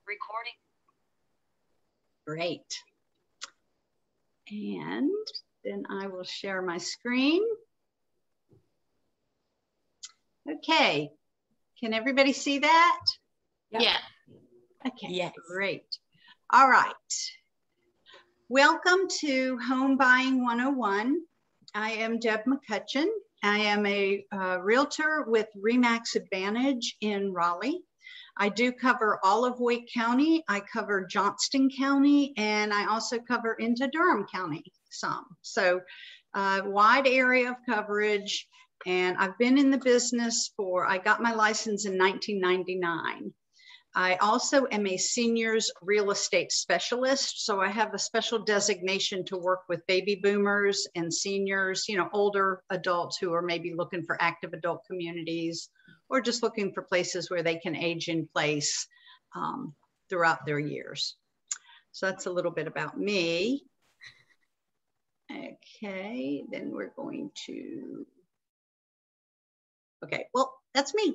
Recording. Great. And then I will share my screen. Okay. Can everybody see that? Yep. Yeah. Okay, yes. Great. All right. Welcome to Home Buying 101. I am Deb McCutcheon. I am a realtor with RE/MAX Advantage in Raleigh. I do cover all of Wake County. I cover Johnston County, and I also cover into Durham County some. So wide area of coverage. And I've been in the business I got my license in 1999. I also am a seniors real estate specialist. So I have a special designation to work with baby boomers and seniors, older adults who are maybe looking for active adult communities or just looking for places where they can age in place throughout their years. So that's a little bit about me. Okay, then we're going to, okay, well, that's me.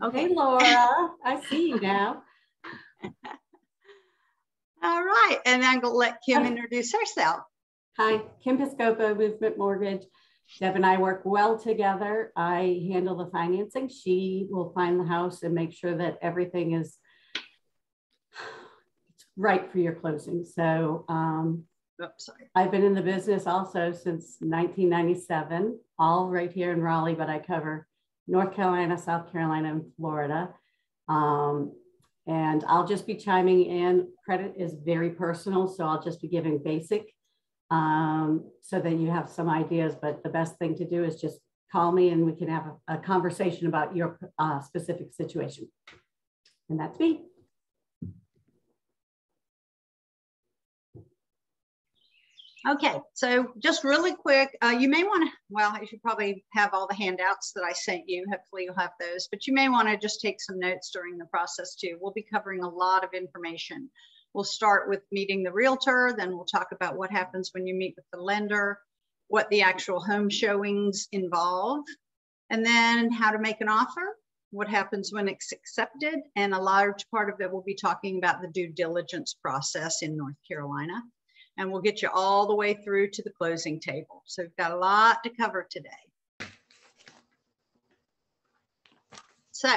Okay, Laura, I see you now. All right, and I'm gonna let Kim introduce herself. Hi, Kim Piscopo, Movement Mortgage. Deb and I work well together. I handle the financing. She will find the house and make sure that everything is right for your closing. So I've been in the business also since 1997, all right here in Raleigh, but I cover North Carolina, South Carolina, and Florida. And I'll just be chiming in. Credit is very personal, so I'll just be giving basic so that you have some ideas, but the best thing to do is just call me and we can have a conversation about your specific situation. And that's me. Okay, so just really quick, you may want to, well, you should probably have all the handouts that I sent you. Hopefully you'll have those, but you may want to just take some notes during the process too. We'll be covering a lot of information. We'll start with meeting the realtor, then we'll talk about what happens when you meet with the lender, what the actual home showings involve, and then how to make an offer, what happens when it's accepted, and a large part of it will be talking about the due diligence process in North Carolina. And we'll get you all the way through to the closing table. So we've got a lot to cover today. So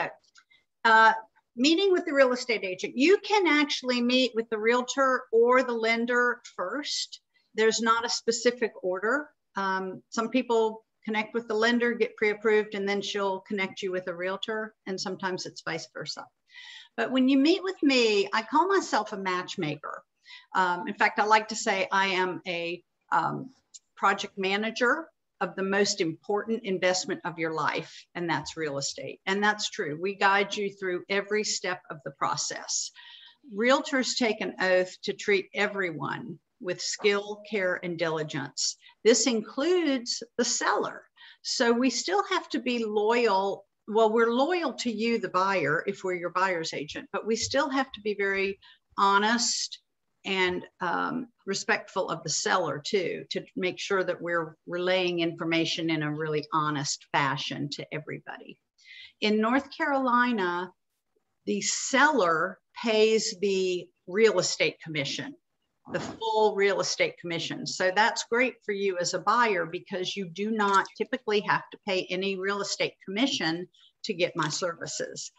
meeting with the real estate agent. You can actually meet with the realtor or the lender first. There's not a specific order. Some people connect with the lender, get pre-approved, and then she'll connect you with a realtor. And sometimes it's vice versa. But when you meet with me, I call myself a matchmaker. In fact, I like to say I am a project manager of the most important investment of your life, and that's real estate. And that's true. We guide you through every step of the process. Realtors take an oath to treat everyone with skill, care, and diligence. This includes the seller. So we still have to be loyal. Well, we're loyal to you, the buyer, if we're your buyer's agent, but we still have to be very honest and respectful of the seller too, to make sure that we're relaying information in a really honest fashion to everybody. In North Carolina, the seller pays the real estate commission, the full real estate commission. So that's great for you as a buyer because you do not typically have to pay any real estate commission to get my services.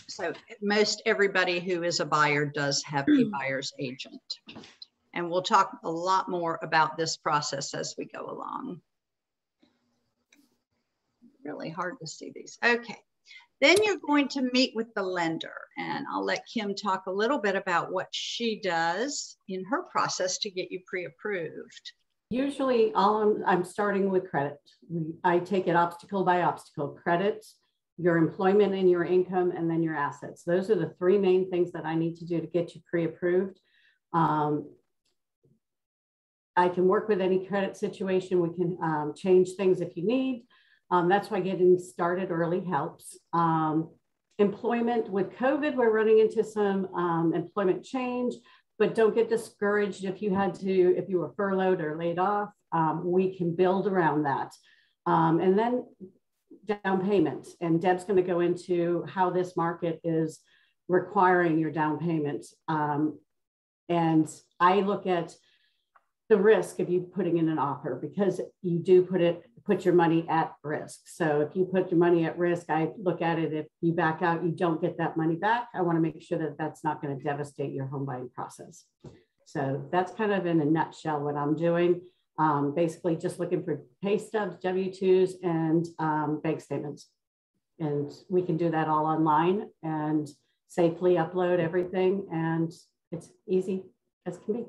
So most everybody who is a buyer does have a buyer's agent. And we'll talk a lot more about this process as we go along. Really hard to see these. Okay. Then you're going to meet with the lender, and I'll let Kim talk a little bit about what she does in her process to get you pre-approved. Usually I'm starting with credit. I take it obstacle by obstacle: credit, your employment and your income, and then your assets. Those are the three main things that I need to do to get you pre-approved. I can work with any credit situation. We can change things if you need. That's why getting started early helps. Employment, with COVID, we're running into some employment change, but don't get discouraged if you were furloughed or laid off. We can build around that. And then down payment. And Deb's going to go into how this market is requiring your down payment. And I look at the risk of you putting in an offer, because you do put your money at risk. So if you put your money at risk, I look at it, if you back out, you don't get that money back. I want to make sure that that's not going to devastate your home buying process. So that's kind of in a nutshell what I'm doing. Basically just looking for pay stubs, W-2s, and bank statements. And we can do that all online and safely upload everything. And it's easy as can be.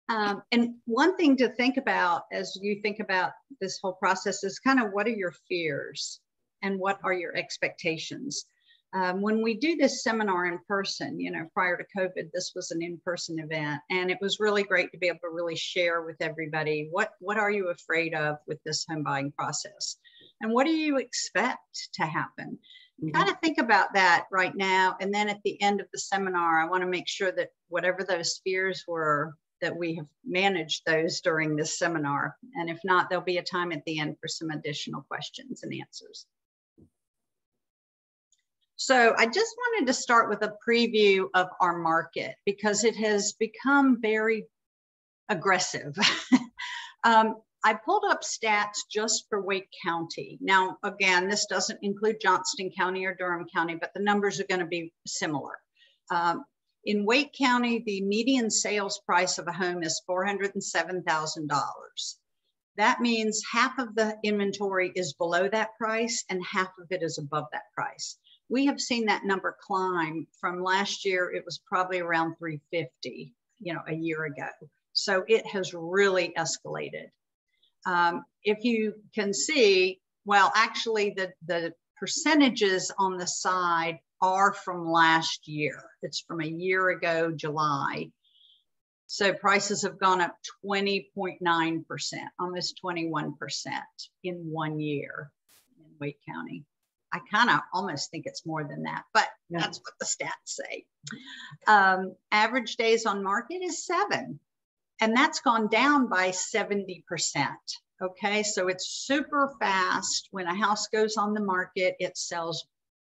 And one thing to think about as you think about this whole process is kind of what are your fears and what are your expectations? When we do this seminar in person, you know, prior to COVID, this was an in-person event, and it was really great to be able to really share with everybody what are you afraid of with this home buying process, and what do you expect to happen? Kind of think about that right now, and then at the end of the seminar, I want to make sure that whatever those fears were, that we have managed those during this seminar, and if not, there'll be a time at the end for some additional questions and answers. So I just wanted to start with a preview of our market because it has become very aggressive. I pulled up stats just for Wake County. Now, again, this doesn't include Johnston County or Durham County, but the numbers are going to be similar. In Wake County, the median sales price of a home is $407,000. That means half of the inventory is below that price and half of it is above that price. We have seen that number climb from last year. It was probably around 350, you know, a year ago. So it has really escalated. If you can see, well, actually the percentages on the side are from last year. It's from a year ago, July. So prices have gone up 20.9%, almost 21% in 1 year in Wake County. I kind of almost think it's more than that, but yeah, that's what the stats say. Average days on market is 7, and that's gone down by 70%. Okay, so it's super fast. When a house goes on the market, it sells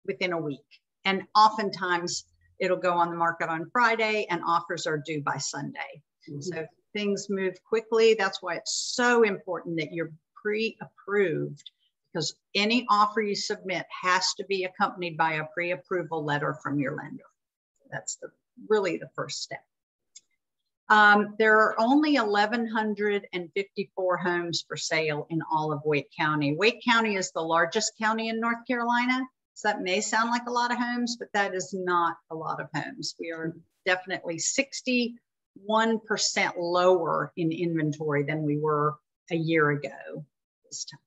within a week. And oftentimes it'll go on the market on Friday and offers are due by Sunday. So things move quickly. That's why it's so important that you're pre-approved, because any offer you submit has to be accompanied by a pre-approval letter from your lender. That's really the first step. There are only 1,154 homes for sale in all of Wake County. Wake County is the largest county in North Carolina. So that may sound like a lot of homes, but that is not a lot of homes. We are definitely 61% lower in inventory than we were a year ago,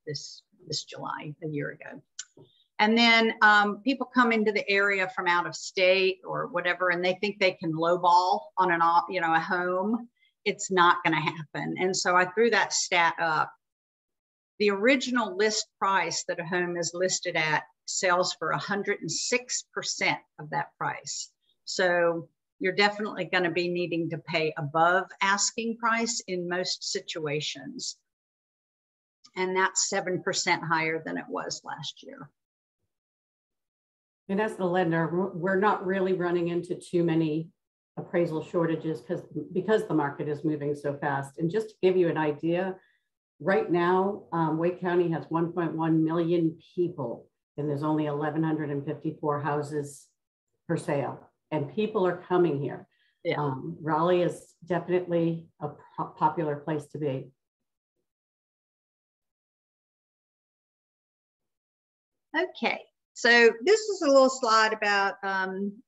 this July, a year ago. And then people come into the area from out of state or whatever, and they think they can lowball on a home. It's not going to happen. And so I threw that stat up. The original list price that a home is listed at sells for 106% of that price. So you're definitely going to be needing to pay above asking price in most situations. And that's 7% higher than it was last year. And as the lender, we're not really running into too many appraisal shortages because the market is moving so fast. And just to give you an idea, right now, Wake County has 1.1 million people, and there's only 1,154 houses for sale. And people are coming here. Yeah. Raleigh is definitely a popular place to be. Okay. So this is a little slide about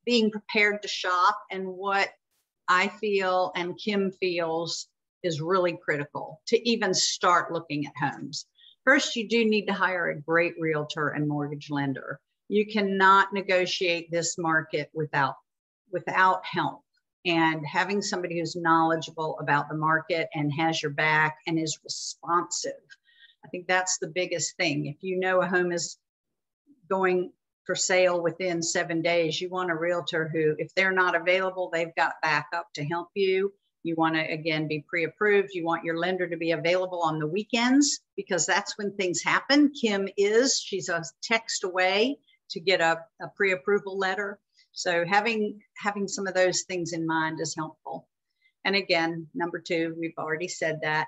being prepared to shop and what I feel and Kim feels is really critical to even start looking at homes. First, you do need to hire a great realtor and mortgage lender. You cannot negotiate this market without help. And having somebody who's knowledgeable about the market and has your back and is responsive. I think that's the biggest thing. If you know a home is going for sale within 7 days, you want a realtor who, if they're not available, they've got backup to help you. You want to, again, be pre-approved. You want your lender to be available on the weekends because that's when things happen. She's a text away to get a pre-approval letter. So having some of those things in mind is helpful. And again, number 2, we've already said that,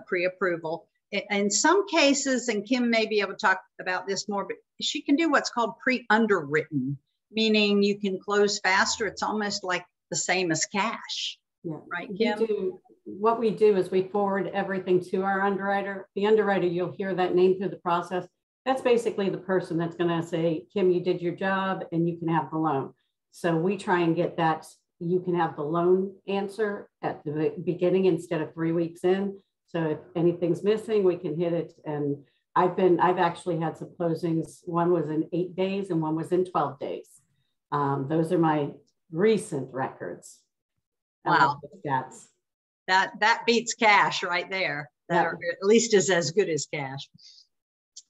pre-approval. In some cases, and Kim may be able to talk about this more, but she can do what's called pre-underwritten, meaning you can close faster. It's almost like the same as cash. Yeah. Right, Kim? What we do is we forward everything to our underwriter. The underwriter, you'll hear that name through the process. That's basically the person that's going to say, Kim, you did your job and you can have the loan. So we try and get that, you can have the loan answer at the beginning instead of 3 weeks in. So if anything's missing, we can hit it. And I've actually had some closings. One was in 8 days and one was in 12 days. Those are my recent records. Wow. Stats. That beats cash right there. That, or at least is as good as cash.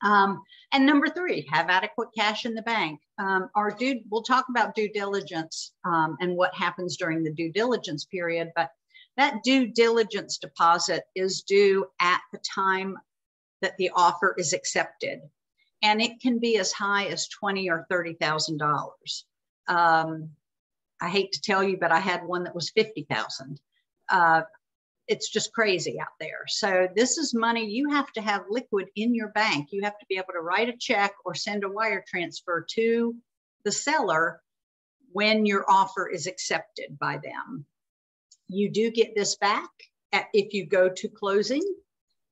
And number 3, have adequate cash in the bank. We'll talk about due diligence and what happens during the due diligence period, but that due diligence deposit is due at the time that the offer is accepted. And it can be as high as $20,000 or $30,000. I hate to tell you, but I had one that was $50,000. It's just crazy out there. So this is money you have to have liquid in your bank. You have to be able to write a check or send a wire transfer to the seller when your offer is accepted by them. You do get this back if you go to closing.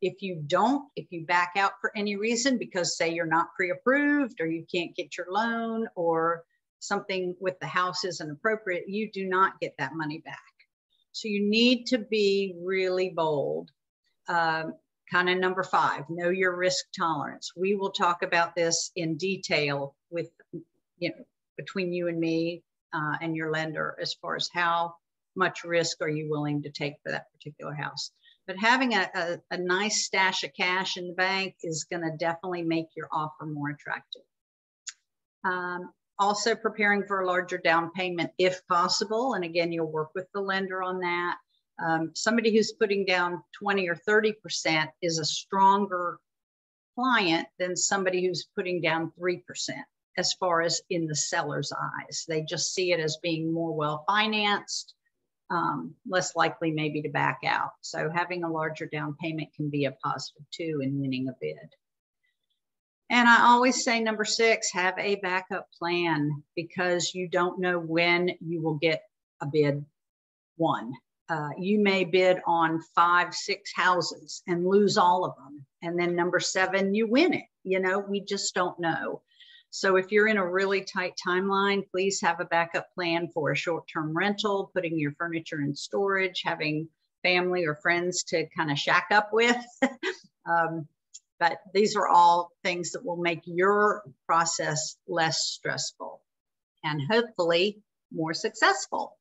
If you don't, if you back out for any reason, because say you're not pre-approved or you can't get your loan or something with the house isn't appropriate, you do not get that money back. So you need to be really bold. Kind of number 5, know your risk tolerance. We will talk about this in detail with, between you and me and your lender as far as how much risk are you willing to take for that particular house. But having a nice stash of cash in the bank is going to definitely make your offer more attractive. Also preparing for a larger down payment if possible. And again, you'll work with the lender on that. Somebody who's putting down 20 or 30% is a stronger client than somebody who's putting down 3% as far as in the seller's eyes. They just see it as being more well-financed, less likely maybe to back out. So having a larger down payment can be a positive too in winning a bid. And I always say number 6, have a backup plan, because you don't know when you will get a bid won. You may bid on 5, 6 houses and lose all of them. And then number 7, you win it. We just don't know. So if you're in a really tight timeline, please have a backup plan for a short-term rental, putting your furniture in storage, having family or friends to kind of shack up with. But these are all things that will make your process less stressful and hopefully more successful.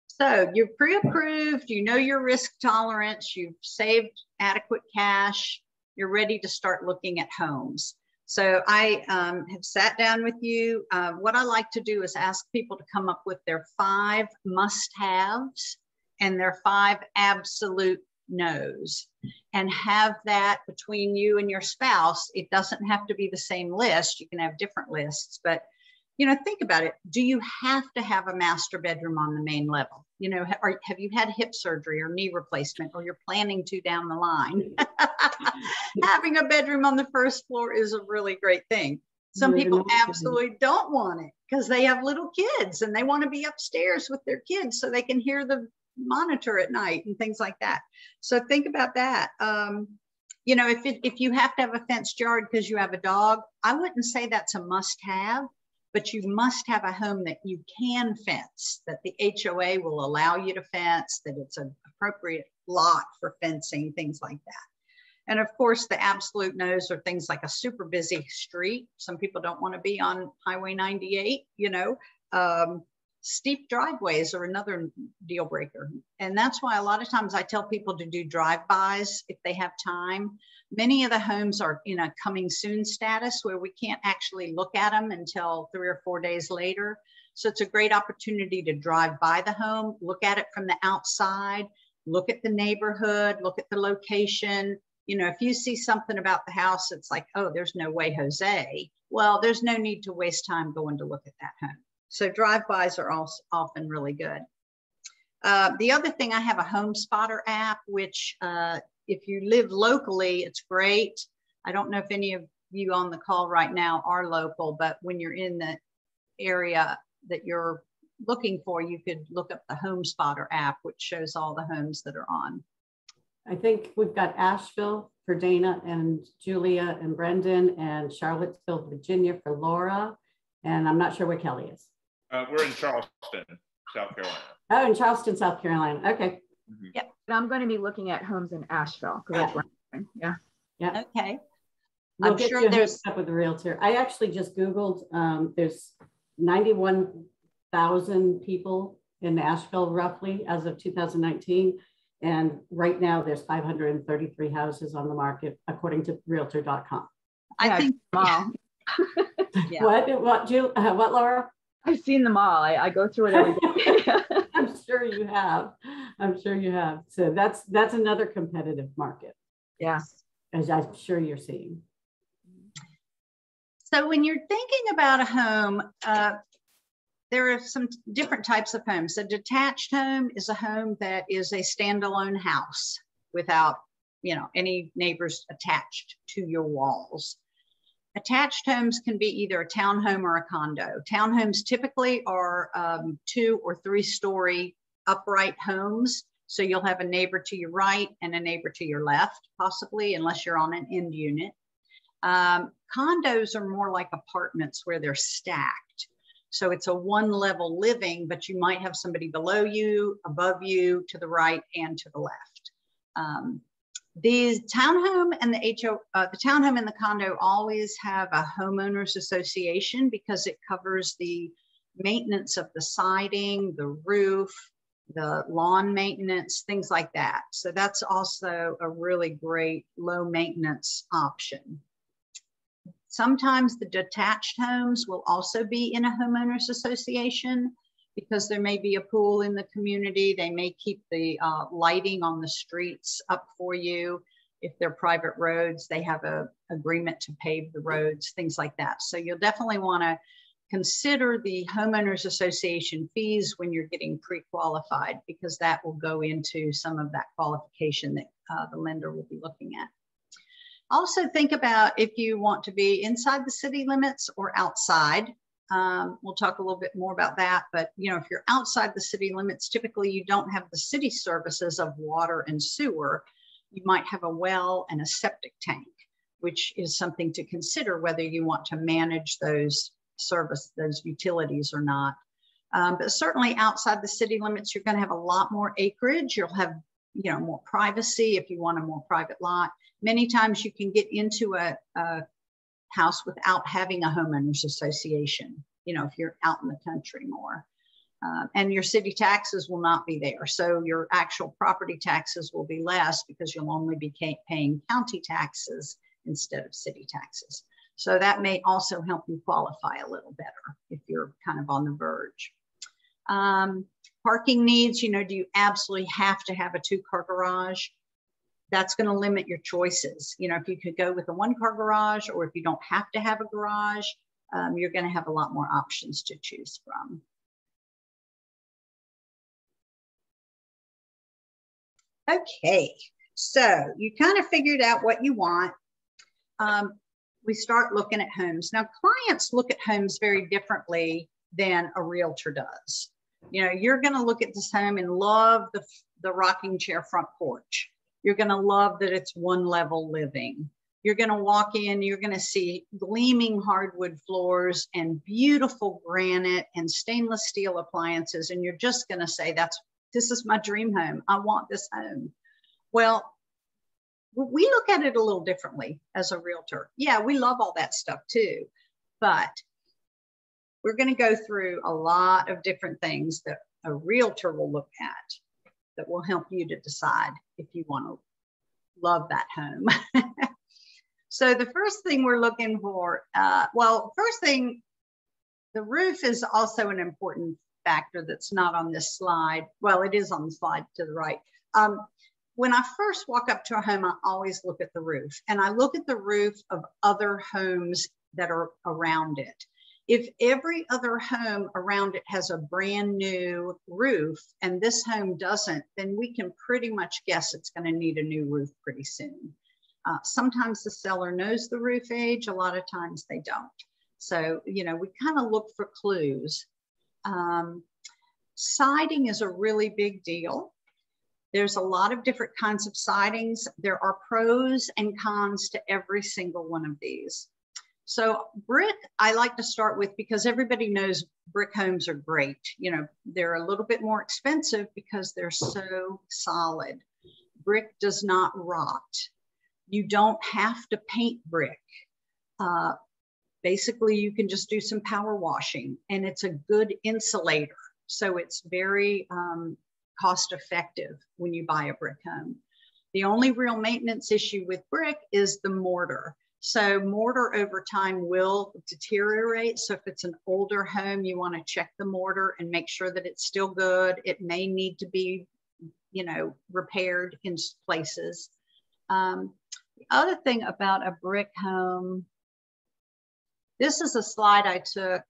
So you're pre-approved, you know your risk tolerance, you've saved adequate cash, you're ready to start looking at homes. So I have sat down with you. What I like to do is ask people to come up with their 5 must-haves and their 5 absolute nos, and have that between you and your spouse. It doesn't have to be the same list. You can have different lists, but think about it. Do you have to have a master bedroom on the main level? Or have you had hip surgery or knee replacement, or you're planning to down the line? Having a bedroom on the first floor is a really great thing. Some people absolutely don't want it because they have little kids and they want to be upstairs with their kids so they can hear the monitor at night and things like that. So think about that. If you have to have a fenced yard because you have a dog, I wouldn't say that's a must-have, but you must have a home that you can fence, that the HOA will allow you to fence, that it's an appropriate lot for fencing, things like that. And of course, the absolute nos are things like a super busy street. Some people don't want to be on Highway 98, steep driveways are another deal breaker. And that's why a lot of times I tell people to do drive-bys if they have time. Many of the homes are in a coming soon status where we can't actually look at them until 3 or 4 days later. So it's a great opportunity to drive by the home, look at it from the outside, look at the neighborhood, look at the location. If you see something about the house, it's like, oh, there's no way Jose well, there's no need to waste time going to look at that home. So drive-bys are also often really good. The other thing, I have a Home Spotter app, which if you live locally, it's great. I don't know if any of you on the call right now are local, but when you're in the area that you're looking for, you could look up the Home Spotter app, which shows all the homes that are on. I think we've got Asheville for Dana and Julia and Brendan, and Charlottesville, Virginia for Laura. And I'm not sure where Kelly is. We're in Charleston, South Carolina. Oh, in Charleston, South Carolina. Okay. Mm-hmm. Yep. And I'm going to be looking at homes in Asheville because that's where I'm going. Yeah. Okay. I'm sure there's up with the realtor. I actually just Googled, there's 91,000 people in Asheville roughly as of 2019. And right now there's 533 houses on the market, according to realtor.com. I think, yeah. Yeah. What, Laura? I've seen them all. I go through it every day. I'm sure you have. I'm sure you have. So that's another competitive market. Yeah. As I'm sure you're seeing. So when you're thinking about a home, there are some different types of homes. A detached home is a home that is a standalone house without, any neighbors attached to your walls. Attached homes can be either a townhome or a condo. Townhomes typically are 2 or 3 story upright homes. So you'll have a neighbor to your right and a neighbor to your left, possibly, unless you're on an end unit. Condos are more like apartments where they're stacked. So it's a one-level living, but you might have somebody below you, above you, to the right, and to the left. The townhome and the townhome and the condo always have a homeowners association because it covers the maintenance of the siding, the roof, the lawn maintenance, things like that. So that's also a really great low maintenance option. Sometimes the detached homes will also be in a homeowners association because there may be a pool in the community. They may keep the lighting on the streets up for you. If they're private roads, they have an agreement to pave the roads, things like that. So you'll definitely want to consider the homeowners association fees when you're getting pre-qualified, because that will go into some of that qualification that the lender will be looking at. Also think about if you want to be inside the city limits or outside. We'll talk a little bit more about that, but if you're outside the city limits, typically you don't have the city services of water and sewer. You might have a well and a septic tank, which is something to consider whether you want to manage those utilities or not. But certainly outside the city limits, you're going to have a lot more acreage. You'll have more privacy if you want a more private lot. Many times you can get into a house without having a homeowners association, if you're out in the country more. And your city taxes will not be there. So your actual property taxes will be less because you'll only be paying county taxes instead of city taxes. So that may also help you qualify a little better if you're kind of on the verge. Parking needs, do you absolutely have to have a 2-car garage? That's going to limit your choices. If you could go with a 1-car garage, or if you don't have to have a garage, you're going to have a lot more options to choose from. Okay, so you kind of figured out what you want. We start looking at homes. Now, clients look at homes very differently than a realtor does. You're going to look at this home and love the rocking chair front porch. You're going to love that it's one-level living. You're going to walk in, you're going to see gleaming hardwood floors and beautiful granite and stainless steel appliances. And you're just going to say, this is my dream home. I want this home. Well, we look at it a little differently as a realtor. Yeah, we love all that stuff too, but we're going to go through a lot of different things that a realtor will look at that will help you to decide if you want to love that home. So the first thing we're looking for, first thing, the roof is also an important factor that's not on this slide. Well, it is on the slide to the right. When I first walk up to a home, I always look at the roof, and I look at the roof of other homes that are around it. If every other home around it has a brand new roof and this home doesn't, then we can pretty much guess it's going to need a new roof pretty soon. Sometimes the seller knows the roof age, a lot of times they don't. So, you know, we kind of look for clues. Siding is a really big deal. There's a lot of different kinds of sidings. There are pros and cons to every single one of these. So brick, I like to start with because everybody knows brick homes are great. You know, they're a little bit more expensive because they're so solid. Brick does not rot. You don't have to paint brick. Basically, you can just do some power washing and it's a good insulator. So it's very cost effective when you buy a brick home. The only real maintenance issue with brick is the mortar. So mortar over time will deteriorate. So if it's an older home, you want to check the mortar and make sure that it's still good. It may need to be, you know, repaired in places. The other thing about a brick home, this is a slide I took.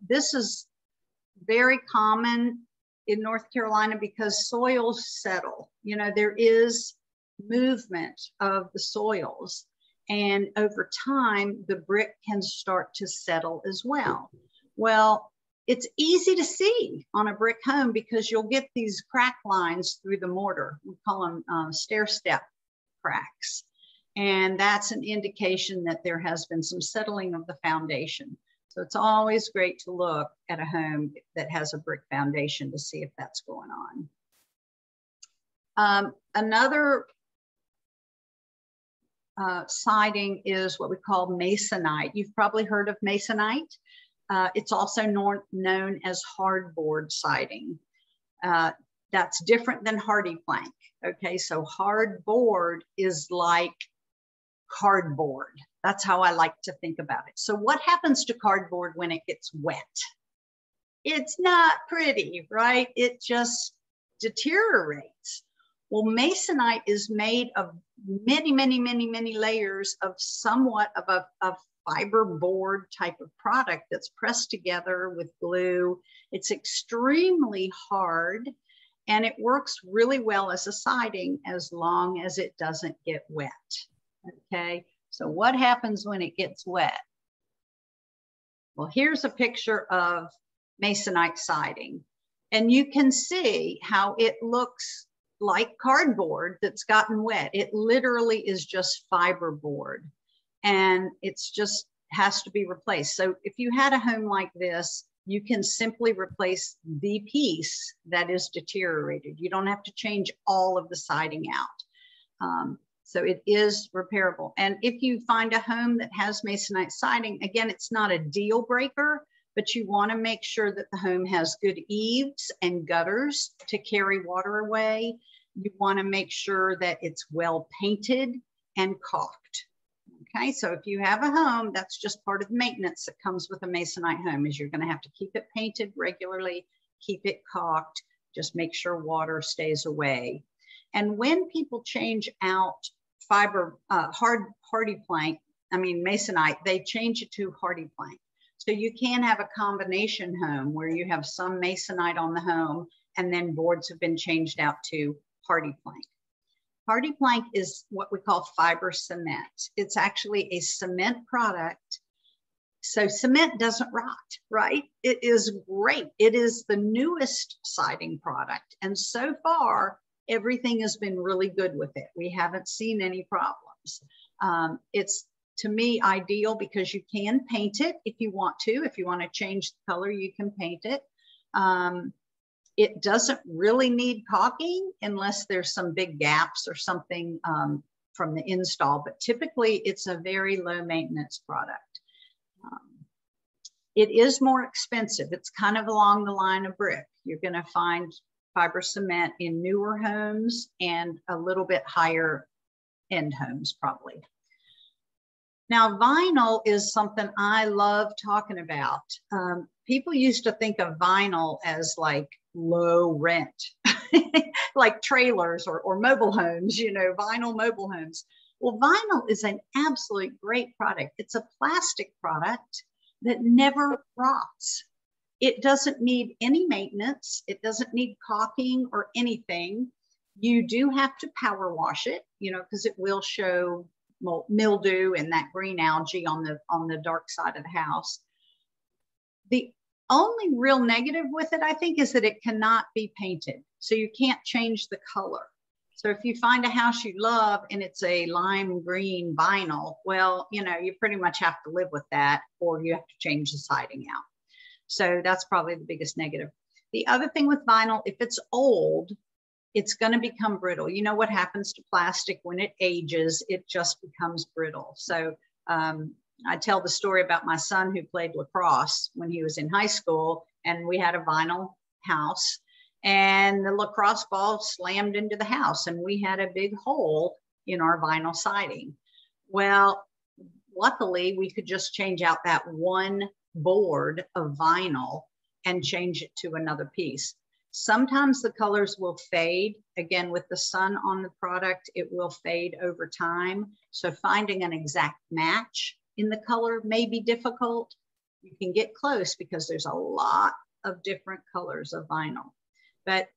This is very common in North Carolina because soils settle. You know, there is movement of the soils. And over time, the brick can start to settle as well. Well, it's easy to see on a brick home because you'll get these crack lines through the mortar. We call them stair-step cracks. And that's an indication that there has been some settling of the foundation. So it's always great to look at a home that has a brick foundation to see if that's going on. Another siding is what we call Masonite. You've probably heard of Masonite. It's also known as hardboard siding. That's different than hardy plank. Okay, so hardboard is like cardboard. That's how I like to think about it. So what happens to cardboard when it gets wet? It's not pretty, right? It just deteriorates. Well, Masonite is made of many, many, many, many layers of somewhat of a fiber board type of product that's pressed together with glue. It's extremely hard and it works really well as a siding as long as it doesn't get wet. Okay, so what happens when it gets wet? Well, here's a picture of Masonite siding, and you can see how it looks like cardboard that's gotten wet. It literally is just fiberboard, and it's just has to be replaced. So if you had a home like this, you can simply replace the piece that is deteriorated. You don't have to change all of the siding out. So it is repairable. And if you find a home that has Masonite siding, again, it's not a deal breaker, but you want to make sure that the home has good eaves and gutters to carry water away. You want to make sure that it's well painted and caulked. Okay, so if you have a home, that's just part of the maintenance that comes with a Masonite home is you're going to have to keep it painted regularly, keep it caulked, just make sure water stays away. And when people change out hardy plank, Masonite, they change it to hardy plank. So you can have a combination home where you have some Masonite on the home and then boards have been changed out to hardy plank. Hardy plank is what we call fiber cement. It's actually a cement product. So cement doesn't rot, right? It is great. It is the newest siding product. And so far, everything has been really good with it. We haven't seen any problems. It's, to me, ideal because you can paint it if you want to. If you want to change the color, you can paint it. It doesn't really need caulking unless there's some big gaps or something from the install, but typically it's a very low maintenance product. It is more expensive. It's kind of along the line of brick. You're going to find fiber cement in newer homes and a little bit higher end homes probably. Now, vinyl is something I love talking about. People used to think of vinyl as like low rent, like trailers or mobile homes, you know, vinyl mobile homes. Well, vinyl is an absolute great product. It's a plastic product that never rots. It doesn't need any maintenance. It doesn't need caulking or anything. You do have to power wash it, you know, because it will show mildew and that green algae on the dark side of the house. The only real negative with it, I think, is that it cannot be painted. So you can't change the color. So if you find a house you love and it's a lime green vinyl, well, you know, you pretty much have to live with that, or you have to change the siding out. So that's probably the biggest negative. The other thing with vinyl, if it's old, it's going to become brittle. You know what happens to plastic when it ages? It just becomes brittle. So I tell the story about my son who played lacrosse when he was in high school, and we had a vinyl house, and the lacrosse ball slammed into the house, and we had a big hole in our vinyl siding. Well, luckily we could just change out that one board of vinyl and change it to another piece. Sometimes the colors will fade. Again, with the sun on the product, it will fade over time. So finding an exact match in the color may be difficult. You can get close because there's a lot of different colors of vinyl. But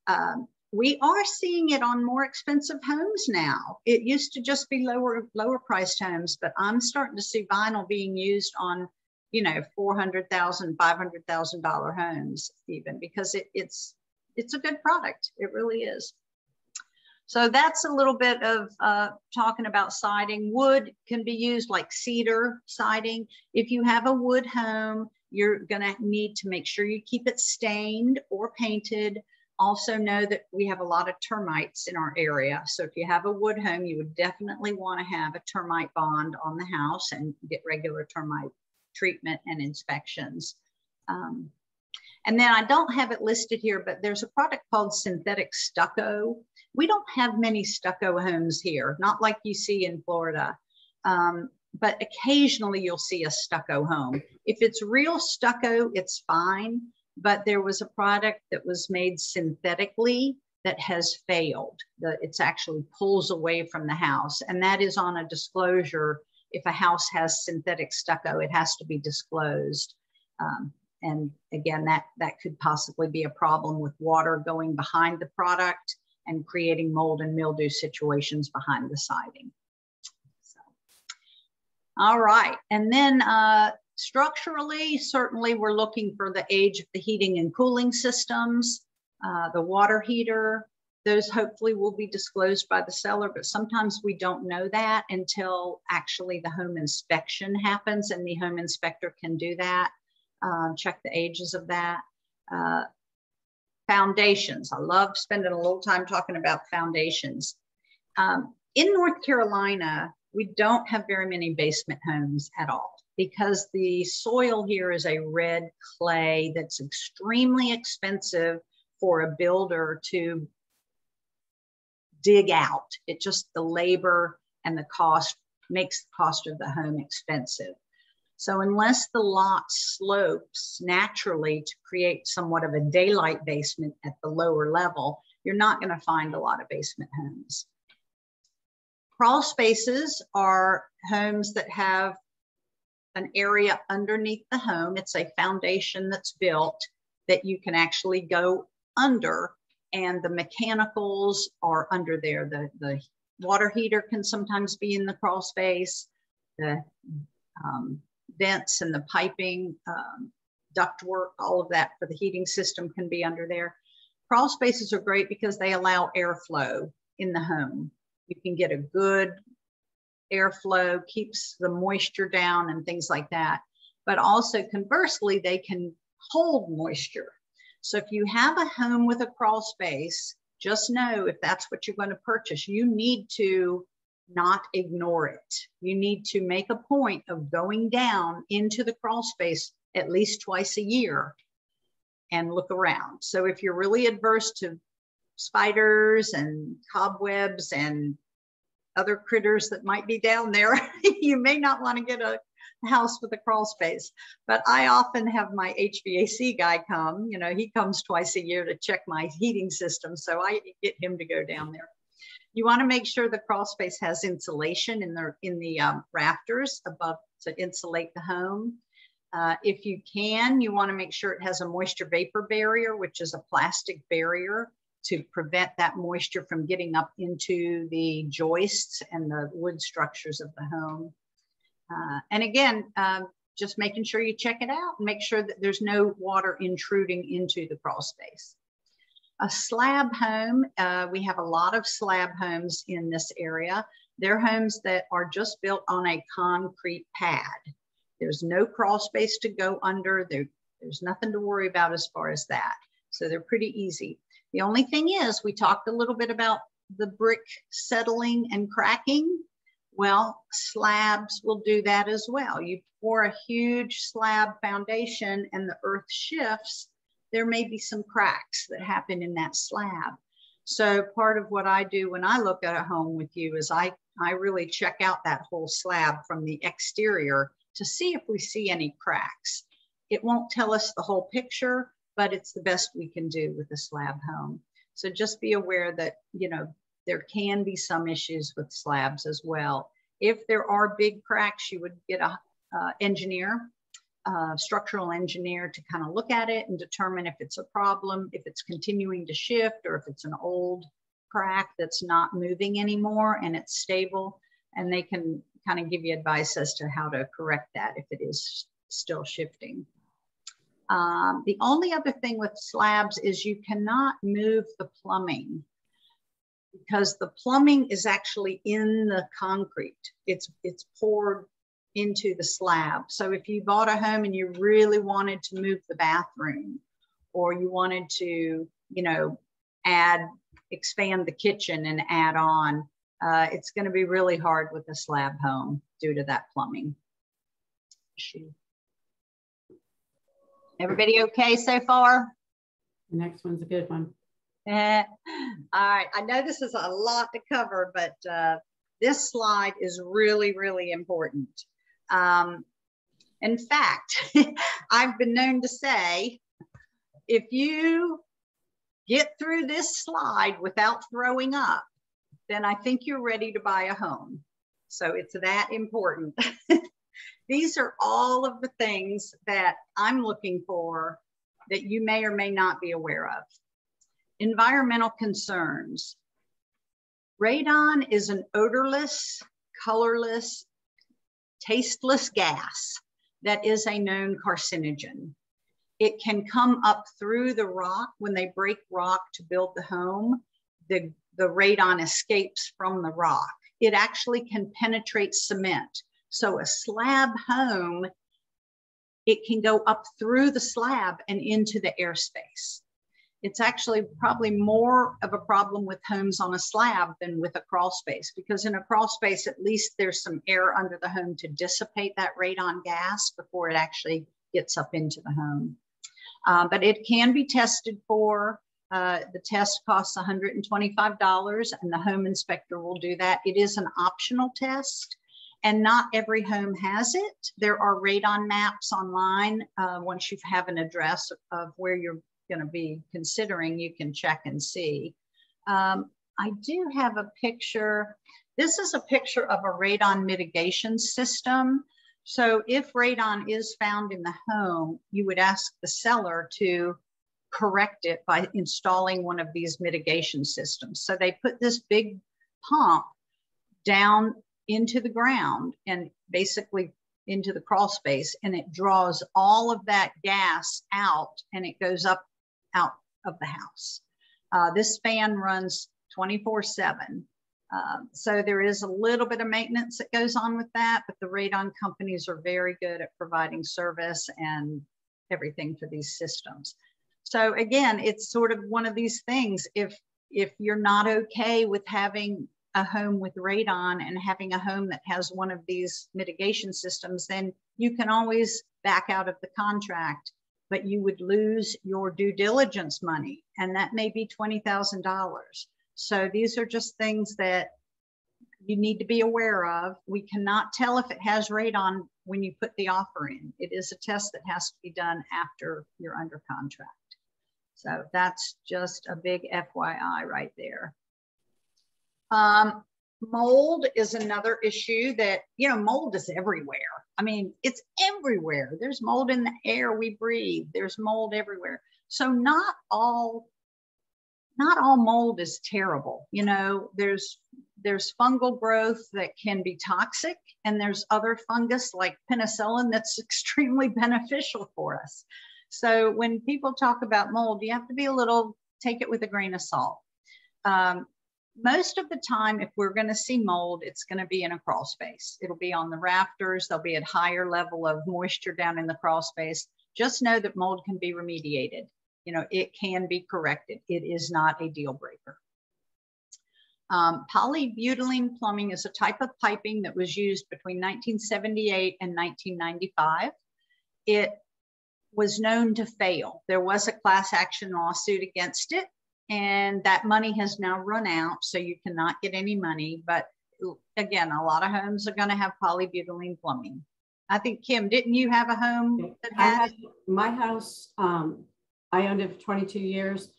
we are seeing it on more expensive homes now. It used to just be lower priced homes, but I'm starting to see vinyl being used on, you know, $400,000, $500,000 homes even, because it's a good product. It really is. So that's a little bit of talking about siding. Wood can be used like cedar siding. If you have a wood home, you're gonna need to make sure you keep it stained or painted. Also know that we have a lot of termites in our area. So if you have a wood home, you would definitely wanna have a termite bond on the house and get regular termite treatment and inspections. And then I don't have it listed here, but there's a product called synthetic stucco. We don't have many stucco homes here, not like you see in Florida, but occasionally you'll see a stucco home. If it's real stucco, it's fine, but there was a product that was made synthetically that has failed. It's actually pulls away from the house, and that is on a disclosure. If a house has synthetic stucco, it has to be disclosed. And again, that could possibly be a problem with water going behind the product and creating mold and mildew situations behind the siding. So, all right, and then structurally, certainly we're looking for the age of the heating and cooling systems, the water heater. Those hopefully will be disclosed by the seller, but sometimes we don't know that until actually the home inspection happens, and the home inspector can do that. Check the ages of that. Foundations. I love spending a little time talking about foundations. In North Carolina, we don't have very many basement homes at all because the soil here is a red clay that's extremely expensive for a builder to dig out. It just, the labor and the cost makes the cost of the home expensive. So unless the lot slopes naturally to create somewhat of a daylight basement at the lower level, you're not going to find a lot of basement homes. Crawl spaces are homes that have an area underneath the home. It's a foundation that's built that you can actually go under, and the mechanicals are under there. The water heater can sometimes be in the crawl space. The vents and the piping, ductwork, all of that for the heating system can be under there. Crawl spaces are great because they allow airflow in the home. You can get a good airflow, keeps the moisture down and things like that. But also conversely, they can hold moisture. So if you have a home with a crawl space, just know if that's what you're going to purchase, you need to not ignore it. You need to make a point of going down into the crawl space at least twice a year and look around. So if you're really adverse to spiders and cobwebs and other critters that might be down there, you may not want to get a house with a crawl space. But I often have my HVAC guy come, you know, he comes twice a year to check my heating system. So I get him to go down there. You want to make sure the crawl space has insulation in the rafters above to insulate the home. If you can, you want to make sure it has a moisture vapor barrier, which is a plastic barrier to prevent that moisture from getting up into the joists and the wood structures of the home. And again, just making sure you check it out and make sure that there's no water intruding into the crawl space. A slab home, we have a lot of slab homes in this area. They're homes that are just built on a concrete pad. There's no crawl space to go under. There's nothing to worry about as far as that. So they're pretty easy. The only thing is, we talked a little bit about the brick settling and cracking. Well, slabs will do that as well. You pour a huge slab foundation and the earth shifts, there may be some cracks that happen in that slab. So part of what I do when I look at a home with you is I really check out that whole slab from the exterior to see if we see any cracks. It won't tell us the whole picture, but it's the best we can do with a slab home. So just be aware that, you know, there can be some issues with slabs as well. If there are big cracks, you would get a structural engineer to kind of look at it and determine if it's a problem, if it's continuing to shift, or if it's an old crack that's not moving anymore and it's stable, and they can kind of give you advice as to how to correct that if it is still shifting. The only other thing with slabs is you cannot move the plumbing, because the plumbing is actually in the concrete. It's poured into the slab. So if you bought a home and you really wanted to move the bathroom, or you wanted to, you know, expand the kitchen and add on, it's going to be really hard with a slab home due to that plumbing issue. Everybody okay so far? The next one's a good one. All right, I know this is a lot to cover, but this slide is really, really important. In fact, I've been known to say, if you get through this slide without throwing up, then I think you're ready to buy a home. So it's that important. These are all of the things that I'm looking for that you may or may not be aware of. Environmental concerns. Radon is an odorless, colorless, tasteless gas that is a known carcinogen. It can come up through the rock. When they break rock to build the home, the radon escapes from the rock. It actually can penetrate cement. So a slab home, it can go up through the slab and into the airspace. It's actually probably more of a problem with homes on a slab than with a crawl space, because in a crawl space, at least there's some air under the home to dissipate that radon gas before it actually gets up into the home. But it can be tested for. The test costs $125 and the home inspector will do that. It is an optional test and not every home has it. There are radon maps online. Once you have an address of where you're going to be considering, you can check and see. I do have a picture. This is a picture of a radon mitigation system. So if radon is found in the home, you would ask the seller to correct it by installing one of these mitigation systems. So they put this big pump down into the ground and basically into the crawl space, and it draws all of that gas out and it goes up out of the house. This fan runs 24/7. So there is a little bit of maintenance that goes on with that, but the radon companies are very good at providing service and everything for these systems. So again, it's sort of one of these things. If you're not okay with having a home with radon and having a home that has one of these mitigation systems, then you can always back out of the contract, but you would lose your due diligence money, and that may be $20,000. So these are just things that you need to be aware of. We cannot tell if it has radon when you put the offer in. It is a test that has to be done after you're under contract. So that's just a big FYI right there. Mold is another issue that, you know, mold is everywhere. I mean, it's everywhere. There's mold in the air we breathe. There's mold everywhere. So not all mold is terrible. You know, there's fungal growth that can be toxic, and there's other fungus like penicillin that's extremely beneficial for us. So when people talk about mold, you have to take it with a grain of salt. Most of the time, if we're going to see mold, it's going to be in a crawl space. It'll be on the rafters. There'll be a higher level of moisture down in the crawl space. Just know that mold can be remediated. You know, it can be corrected. It is not a deal breaker. Polybutylene plumbing is a type of piping that was used between 1978 and 1995. It was known to fail. There was a class action lawsuit against it, and that money has now run out, so you cannot get any money. But again, a lot of homes are going to have polybutylene plumbing. I think, Kim, didn't you have a home that had my house? I owned it for 22 years,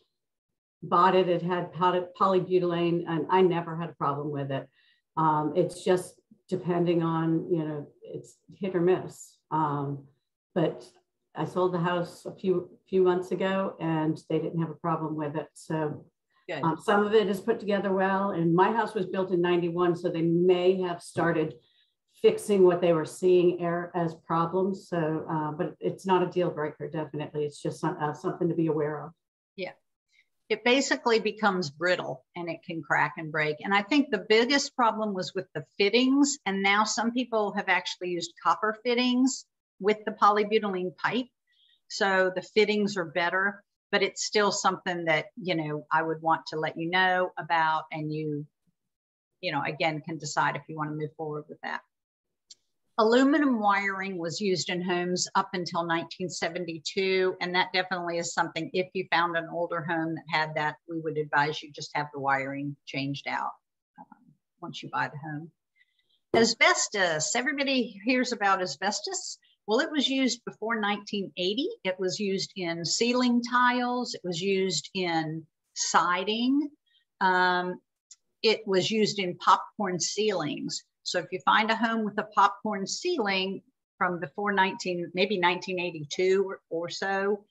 bought it. It had polybutylene, and I never had a problem with it. It's just depending on, you know, it's hit or miss. But I sold the house a few months ago, and they didn't have a problem with it. So some of it is put together well. And my house was built in '91, so they may have started fixing what they were seeing as problems. So, but it's not a deal breaker, definitely. It's just something to be aware of. Yeah. It basically becomes brittle, and it can crack and break. And I think the biggest problem was with the fittings. And now some people have actually used copper fittings with the polybutylene pipe. So the fittings are better, but it's still something that, you know, I would want to let you know about, and you know, again, can decide if you want to move forward with that. Aluminum wiring was used in homes up until 1972, and that definitely is something, if you found an older home that had that, we would advise you just have the wiring changed out once you buy the home. Asbestos, everybody hears about asbestos. Well, it was used before 1980. It was used in ceiling tiles. It was used in siding. It was used in popcorn ceilings. So if you find a home with a popcorn ceiling from before maybe 1982 or so,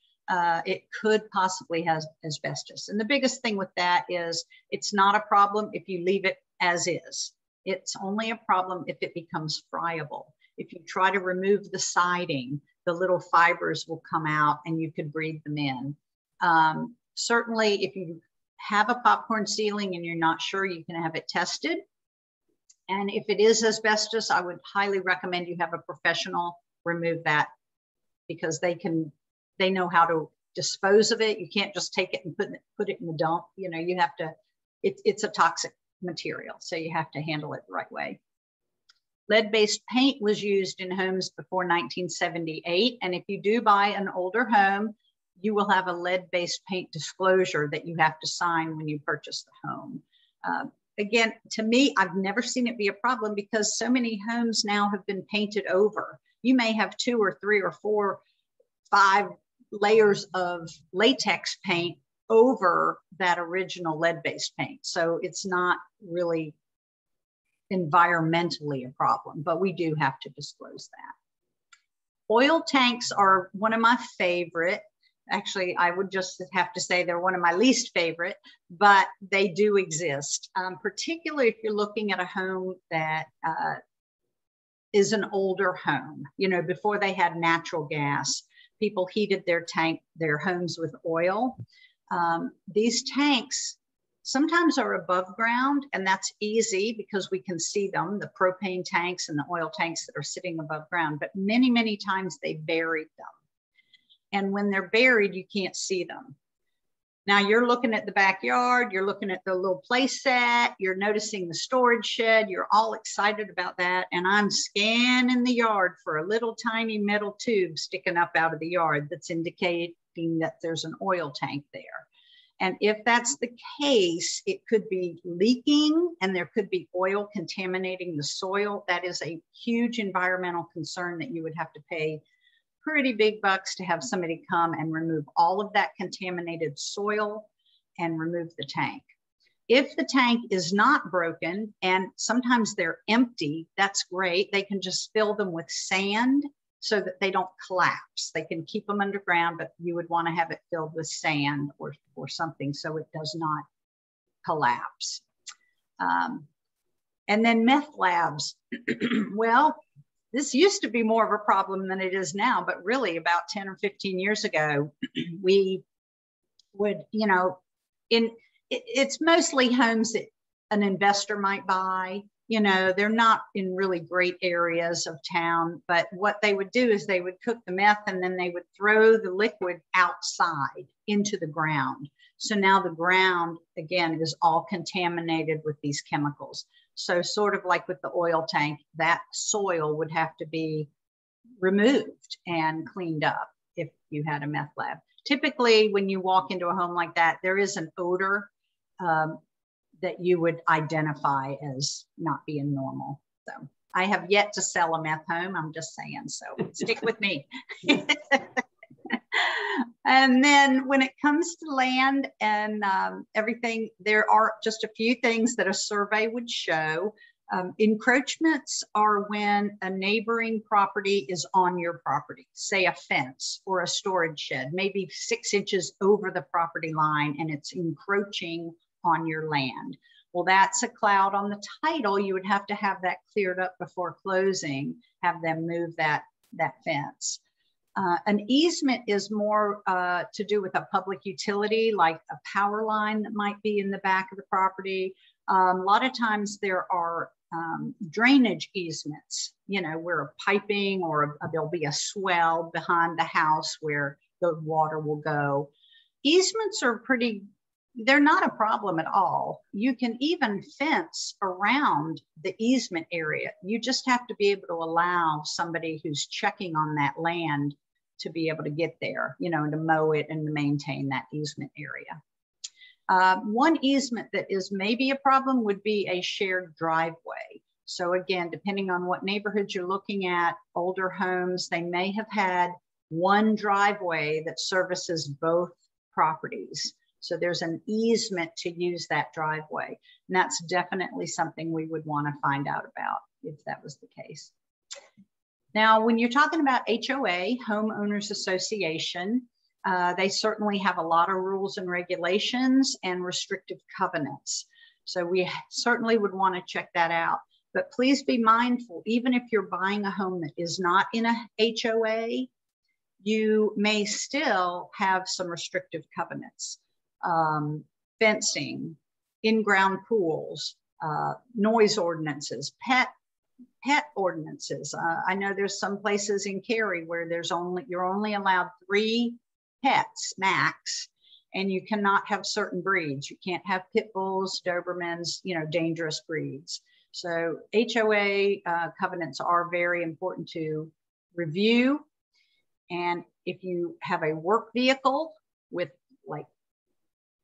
it could possibly have asbestos. And the biggest thing with that is it's not a problem if you leave it as is. It's only a problem if it becomes friable. If you try to remove the siding, the little fibers will come out and you could breathe them in. Certainly, if you have a popcorn ceiling and you're not sure, you can have it tested. And if it is asbestos, I would highly recommend you have a professional remove that, because they know how to dispose of it. You can't just take it and put it in the dump. You know, you have to, it's a toxic material, so you have to handle it the right way. Lead-based paint was used in homes before 1978. And if you do buy an older home, you will have a lead-based paint disclosure that you have to sign when you purchase the home. Again, to me, I've never seen it be a problem, because so many homes now have been painted over. You may have 2 or 3 or 4, 5 layers of latex paint over that original lead-based paint. So it's not really environmentally a problem, but we do have to disclose that. Oil tanks are one of my favorite. Actually, I would just have to say they're one of my least favorite, but they do exist, particularly if you're looking at a home that is an older home. You know, before they had natural gas, people heated their homes with oil. These tanks sometimes are above ground, and that's easy because we can see them, the propane tanks and the oil tanks that are sitting above ground, but many, many times they buried them. And when they're buried, you can't see them. Now you're looking at the backyard, you're looking at the little play set, you're noticing the storage shed, you're all excited about that. And I'm scanning the yard for a little tiny metal tube sticking up out of the yard that's indicating that there's an oil tank there. And if that's the case, it could be leaking and there could be oil contaminating the soil. That is a huge environmental concern that you would have to pay pretty big bucks to have somebody come and remove all of that contaminated soil and remove the tank. If the tank is not broken, and sometimes they're empty, that's great. They can just fill them with sand so that they don't collapse. They can keep them underground, but you would want to have it filled with sand or something so it does not collapse. And then meth labs. Well, this used to be more of a problem than it is now, but really about 10 or 15 years ago, we would, you know, it's mostly homes that an investor might buy. You know, they're not in really great areas of town, but what they would do is they would cook the meth and then they would throw the liquid outside into the ground. So now the ground, again, is all contaminated with these chemicals. So sort of like with the oil tank, that soil would have to be removed and cleaned up if you had a meth lab. Typically, when you walk into a home like that, there is an odor that you would identify as not being normal. So I have yet to sell a meth home, I'm just saying, so stick with me. And then when it comes to land and everything, there are just a few things that a survey would show. Encroachments are when a neighboring property is on your property, say a fence or a storage shed, maybe 6 inches over the property line, and it's encroaching on your land. Well, that's a cloud on the title. You would have to have that cleared up before closing, have them move that fence. An easement is more to do with a public utility, like a power line that might be in the back of the property. A lot of times there are drainage easements, you know, where piping or there'll be a swell behind the house where the water will go. Easements are they're not a problem at all. You can even fence around the easement area. You just have to be able to allow somebody who's checking on that land to be able to get there, you know, to mow it and to maintain that easement area. One easement that is maybe a problem would be a shared driveway. So again, depending on what neighborhood you're looking at, older homes, they may have had one driveway that services both properties. So there's an easement to use that driveway. And that's definitely something we would want to find out about if that was the case. Now, when you're talking about HOA, Homeowners Association, they certainly have a lot of rules and regulations and restrictive covenants. So we certainly would want to check that out. But please be mindful, even if you're buying a home that is not in a HOA, you may still have some restrictive covenants. Fencing, in-ground pools, noise ordinances, pet ordinances. I know there's some places in Cary where you're only allowed 3 pets max, and you cannot have certain breeds. You can't have pit bulls, Dobermans, you know, dangerous breeds. So HOA covenants are very important to review. And if you have a work vehicle with like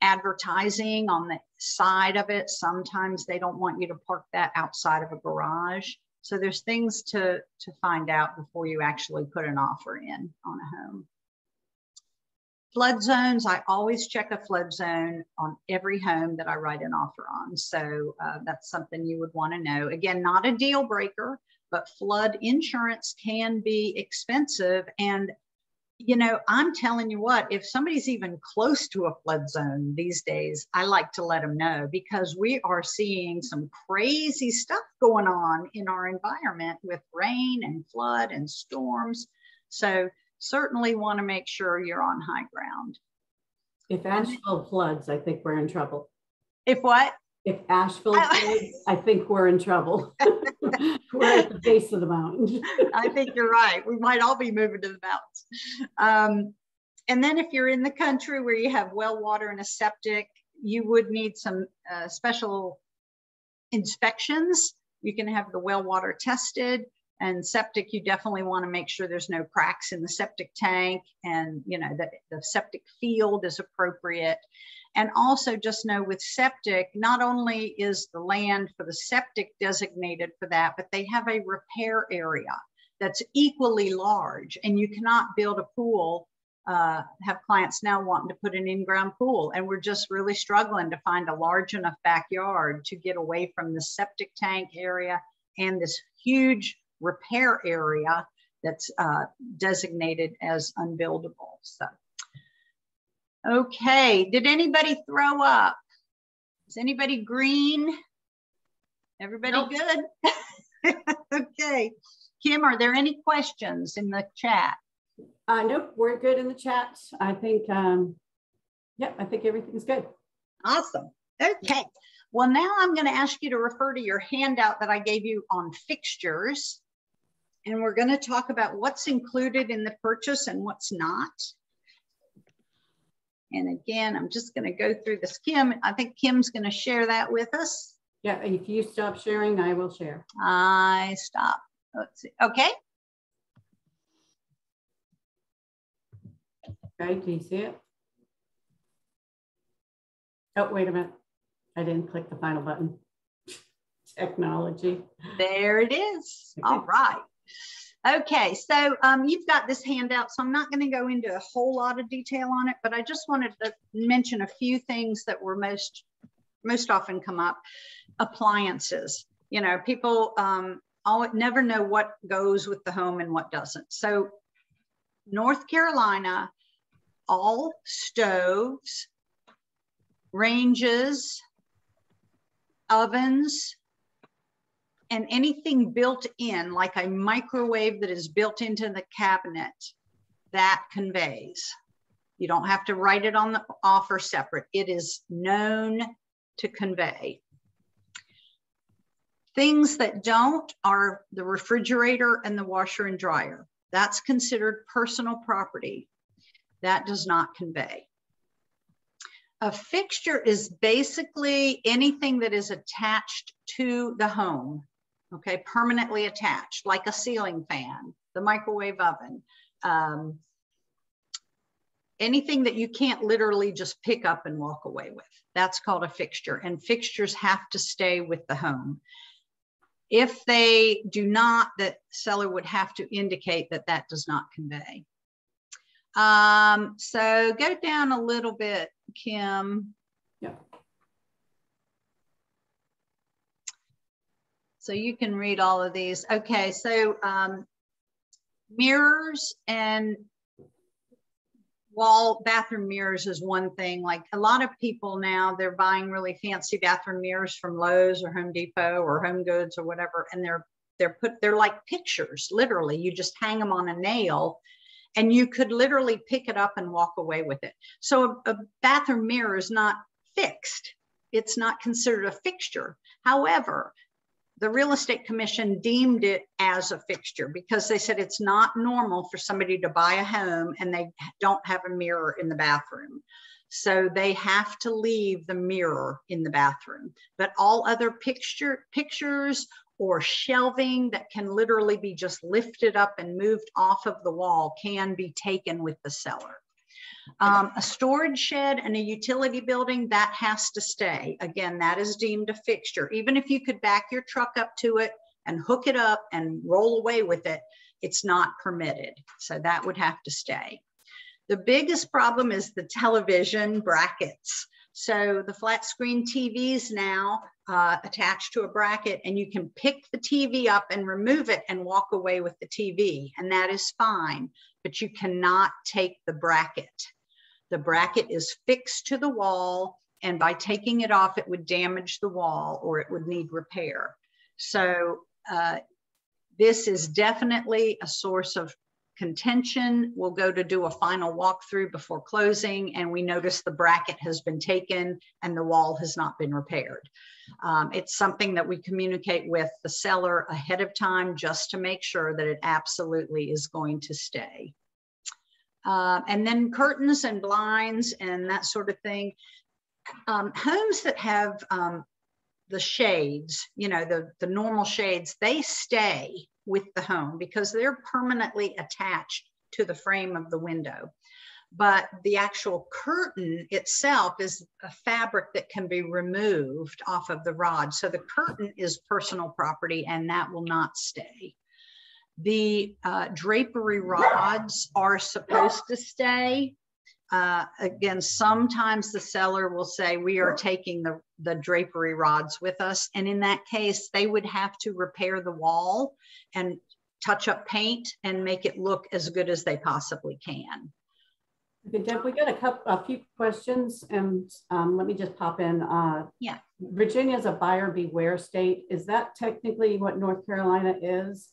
advertising on the side of it, sometimes they don't want you to park that outside of a garage. So there's things to find out before you actually put an offer in on a home. Flood zones, I always check a flood zone on every home that I write an offer on. So that's something you would want to know. Again, not a deal breaker, but flood insurance can be expensive. And you know, I'm telling you what, if somebody's even close to a flood zone these days, I like to let them know, because we are seeing some crazy stuff going on in our environment with rain and flood and storms. So certainly want to make sure you're on high ground. If Asheville floods, I think we're in trouble. If what? If Asheville floods, I think we're in trouble. We're at the base of the mountain. I think you're right. We might all be moving to the mountains. And then if you're in the country where you have well water and a septic, you would need some special inspections. You can have the well water tested, and septic, you definitely want to make sure there's no cracks in the septic tank, and you know that the septic field is appropriate. And also just know with septic, not only is the land for the septic designated for that, but they have a repair area that's equally large, and you cannot build a pool have clients now wanting to put an in-ground pool, and we're just really struggling to find a large enough backyard to get away from the septic tank area and this huge repair area that's designated as unbuildable. So, okay, did anybody throw up? Is anybody green? Everybody Nope. good? Okay. Kim, are there any questions in the chat? Nope, we're good in the chat. I think, yep, I think everything's good. Awesome. Okay. Well, now I'm going to ask you to refer to your handout that I gave you on fixtures. And we're going to talk about what's included in the purchase and what's not. And again, I'm just going to go through this. Kim, I think Kim's going to share that with us. Yeah, if you stop sharing, I will share. I stop. Let's see. Okay. Okay, do you see it? Oh, wait a minute. I didn't click the final button. Technology. There it is. Okay. All right. Okay, so you've got this handout, so I'm not going to go into a whole lot of detail on it, but I just wanted to mention a few things that were most often come up. Appliances. You know, people never know what goes with the home and what doesn't. So North Carolina, all stoves, ranges, ovens, and anything built in, like a microwave that is built into the cabinet, that conveys. You don't have to write it on the offer separate. It is known to convey. Things that don't are the refrigerator and the washer and dryer. That's considered personal property. That does not convey. A fixture is basically anything that is attached to the home, okay, permanently attached, like a ceiling fan, the microwave oven, anything that you can't literally just pick up and walk away with. That's called a fixture, and fixtures have to stay with the home. If they do not, the seller would have to indicate that that does not convey. So go down a little bit, Kim. Yeah. So you can read all of these. Okay, so mirrors and bathroom mirrors is one thing. Like a lot of people now, they're buying really fancy bathroom mirrors from Lowe's or Home Depot or Home Goods or whatever, and they're like pictures. Literally, you just hang them on a nail, and you could literally pick it up and walk away with it. So a bathroom mirror is not fixed. It's not considered a fixture. However, the Real Estate Commission deemed it as a fixture because they said it's not normal for somebody to buy a home and they don't have a mirror in the bathroom. So they have to leave the mirror in the bathroom. But all other pictures or shelving that can literally be just lifted up and moved off of the wall can be taken with the seller. A storage shed and a utility building, that has to stay. Again, that is deemed a fixture. Even if you could back your truck up to it and hook it up and roll away with it, it's not permitted. So that would have to stay. The biggest problem is the television brackets. So the flat screen TVs now attached to a bracket, and you can pick the TV up and remove it and walk away with the TV, and that is fine, but you cannot take the bracket. The bracket is fixed to the wall, and by taking it off, it would damage the wall or it would need repair. So this is definitely a source of contention. We'll go to do a final walkthrough before closing, and we notice the bracket has been taken and the wall has not been repaired. It's something that we communicate with the seller ahead of time just to make sure that it absolutely is going to stay. And then curtains and blinds and that sort of thing. Homes that have the shades, you know, the normal shades, they stay with the home because they're permanently attached to the frame of the window. But the actual curtain itself is a fabric that can be removed off of the rod. So the curtain is personal property and that will not stay. The drapery rods are supposed to stay. Again, sometimes the seller will say, we are taking the drapery rods with us. And in that case, they would have to repair the wall and touch up paint and make it look as good as they possibly can. Okay, Deb, we got a few questions, and let me just pop in. Yeah. Virginia is a buyer beware state. Is that technically what North Carolina is?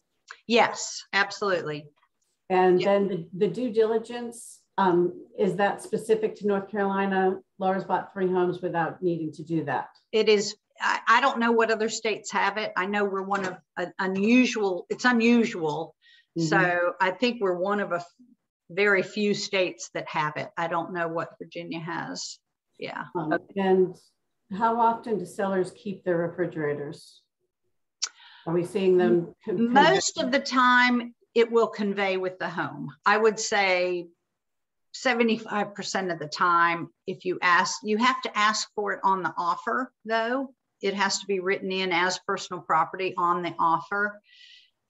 Yes, absolutely. And then the due diligence, is that specific to North Carolina? Laura's bought 3 homes without needing to do that. It is. I don't know what other states have it. I know we're one of unusual. It's unusual. Mm-hmm. So I think we're one of a very few states that have it. I don't know what Virginia has. Yeah. And how often do sellers keep their refrigerators? Are we seeing them? Most of the time it will convey with the home. I would say 75% of the time, if you ask, you have to ask for it on the offer though. It has to be written in as personal property on the offer.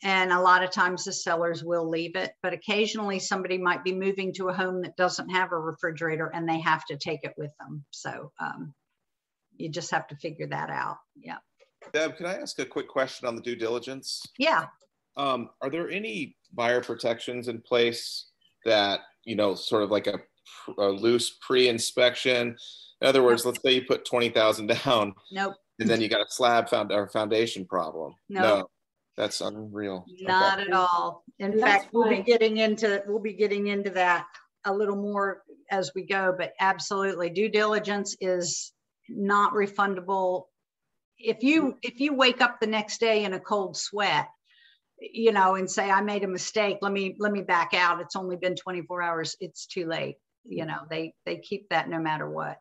And a lot of times the sellers will leave it, but occasionally somebody might be moving to a home that doesn't have a refrigerator and they have to take it with them. So you just have to figure that out. Yeah. Deb, can I ask a quick question on the due diligence? Yeah. Are there any buyer protections in place that, you know, sort of like a loose pre-inspection? In other words, let's say you put 20,000 down. Nope. And then you got a slab foundation problem. Nope. No, that's unreal. Not at all. In fact, we'll be getting into that a little more as we go, but absolutely, due diligence is not refundable. If you wake up the next day in a cold sweat, you know, and say, I made a mistake, let me back out. It's only been 24 hours. It's too late. You know, they keep that no matter what.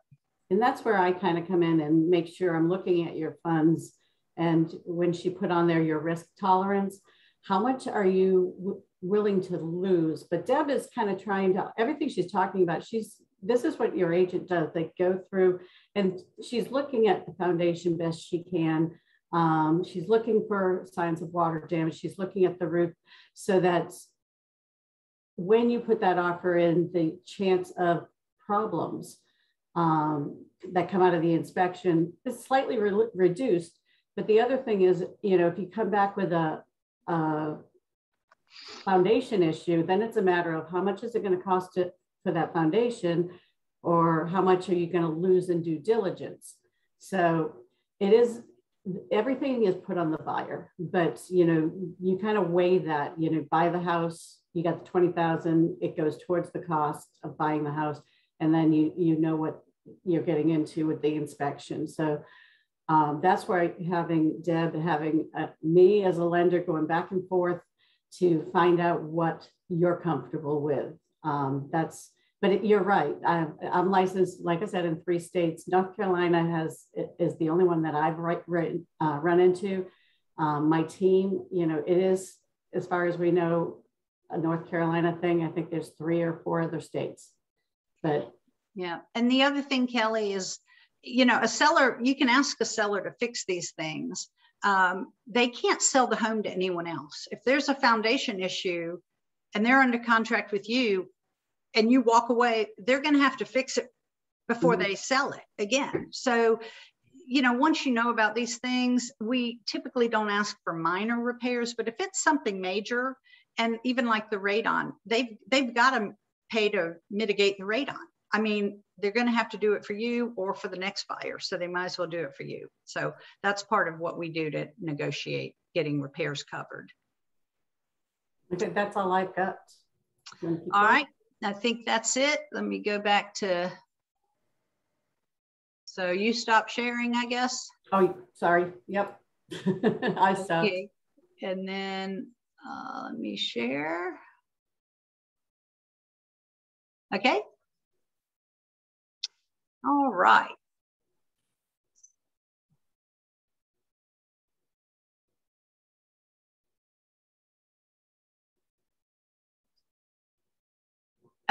And that's where I kind of come in and make sure I'm looking at your funds. And when she put on there your risk tolerance, how much are you willing to lose? But Deb is kind of trying to, everything she's talking about, this is what your agent does. They go through and she's looking at the foundation best she can. She's looking for signs of water damage. She's looking at the roof so that when you put that offer in, the chance of problems that come out of the inspection is slightly reduced. But the other thing is, you know, if you come back with a foundation issue, then it's a matter of how much is it going to cost for that foundation, or how much are you going to lose in due diligence? So it is, everything is put on the buyer, but, you know, you kind of weigh that, you know, buy the house, you got the 20,000, it goes towards the cost of buying the house. And then you know what you're getting into with the inspection. So that's where having Deb, having me as a lender going back and forth to find out what you're comfortable with. But you're right. I'm licensed, like I said, in 3 states. North Carolina is the only one that I've run into. My team, you know, it is, as far as we know, a North Carolina thing. I think there's 3 or 4 other states. But yeah. And the other thing, Kelly, is, you know, a seller, you can ask a seller to fix these things. They can't sell the home to anyone else. If there's a foundation issue and they're under contract with you and you walk away, they're going to have to fix it before they sell it again. So, you know, once you know about these things, we typically don't ask for minor repairs, but if it's something major, and even like the radon, they've got to pay to mitigate the radon. I mean, they're going to have to do it for you or for the next buyer. So they might as well do it for you. So that's part of what we do to negotiate getting repairs covered. I think that's all I've got. All right. I think that's it. Let me go back to, so you stop sharing, I guess. Oh, sorry. Yep. I stopped. Okay. And then let me share. Okay. All right.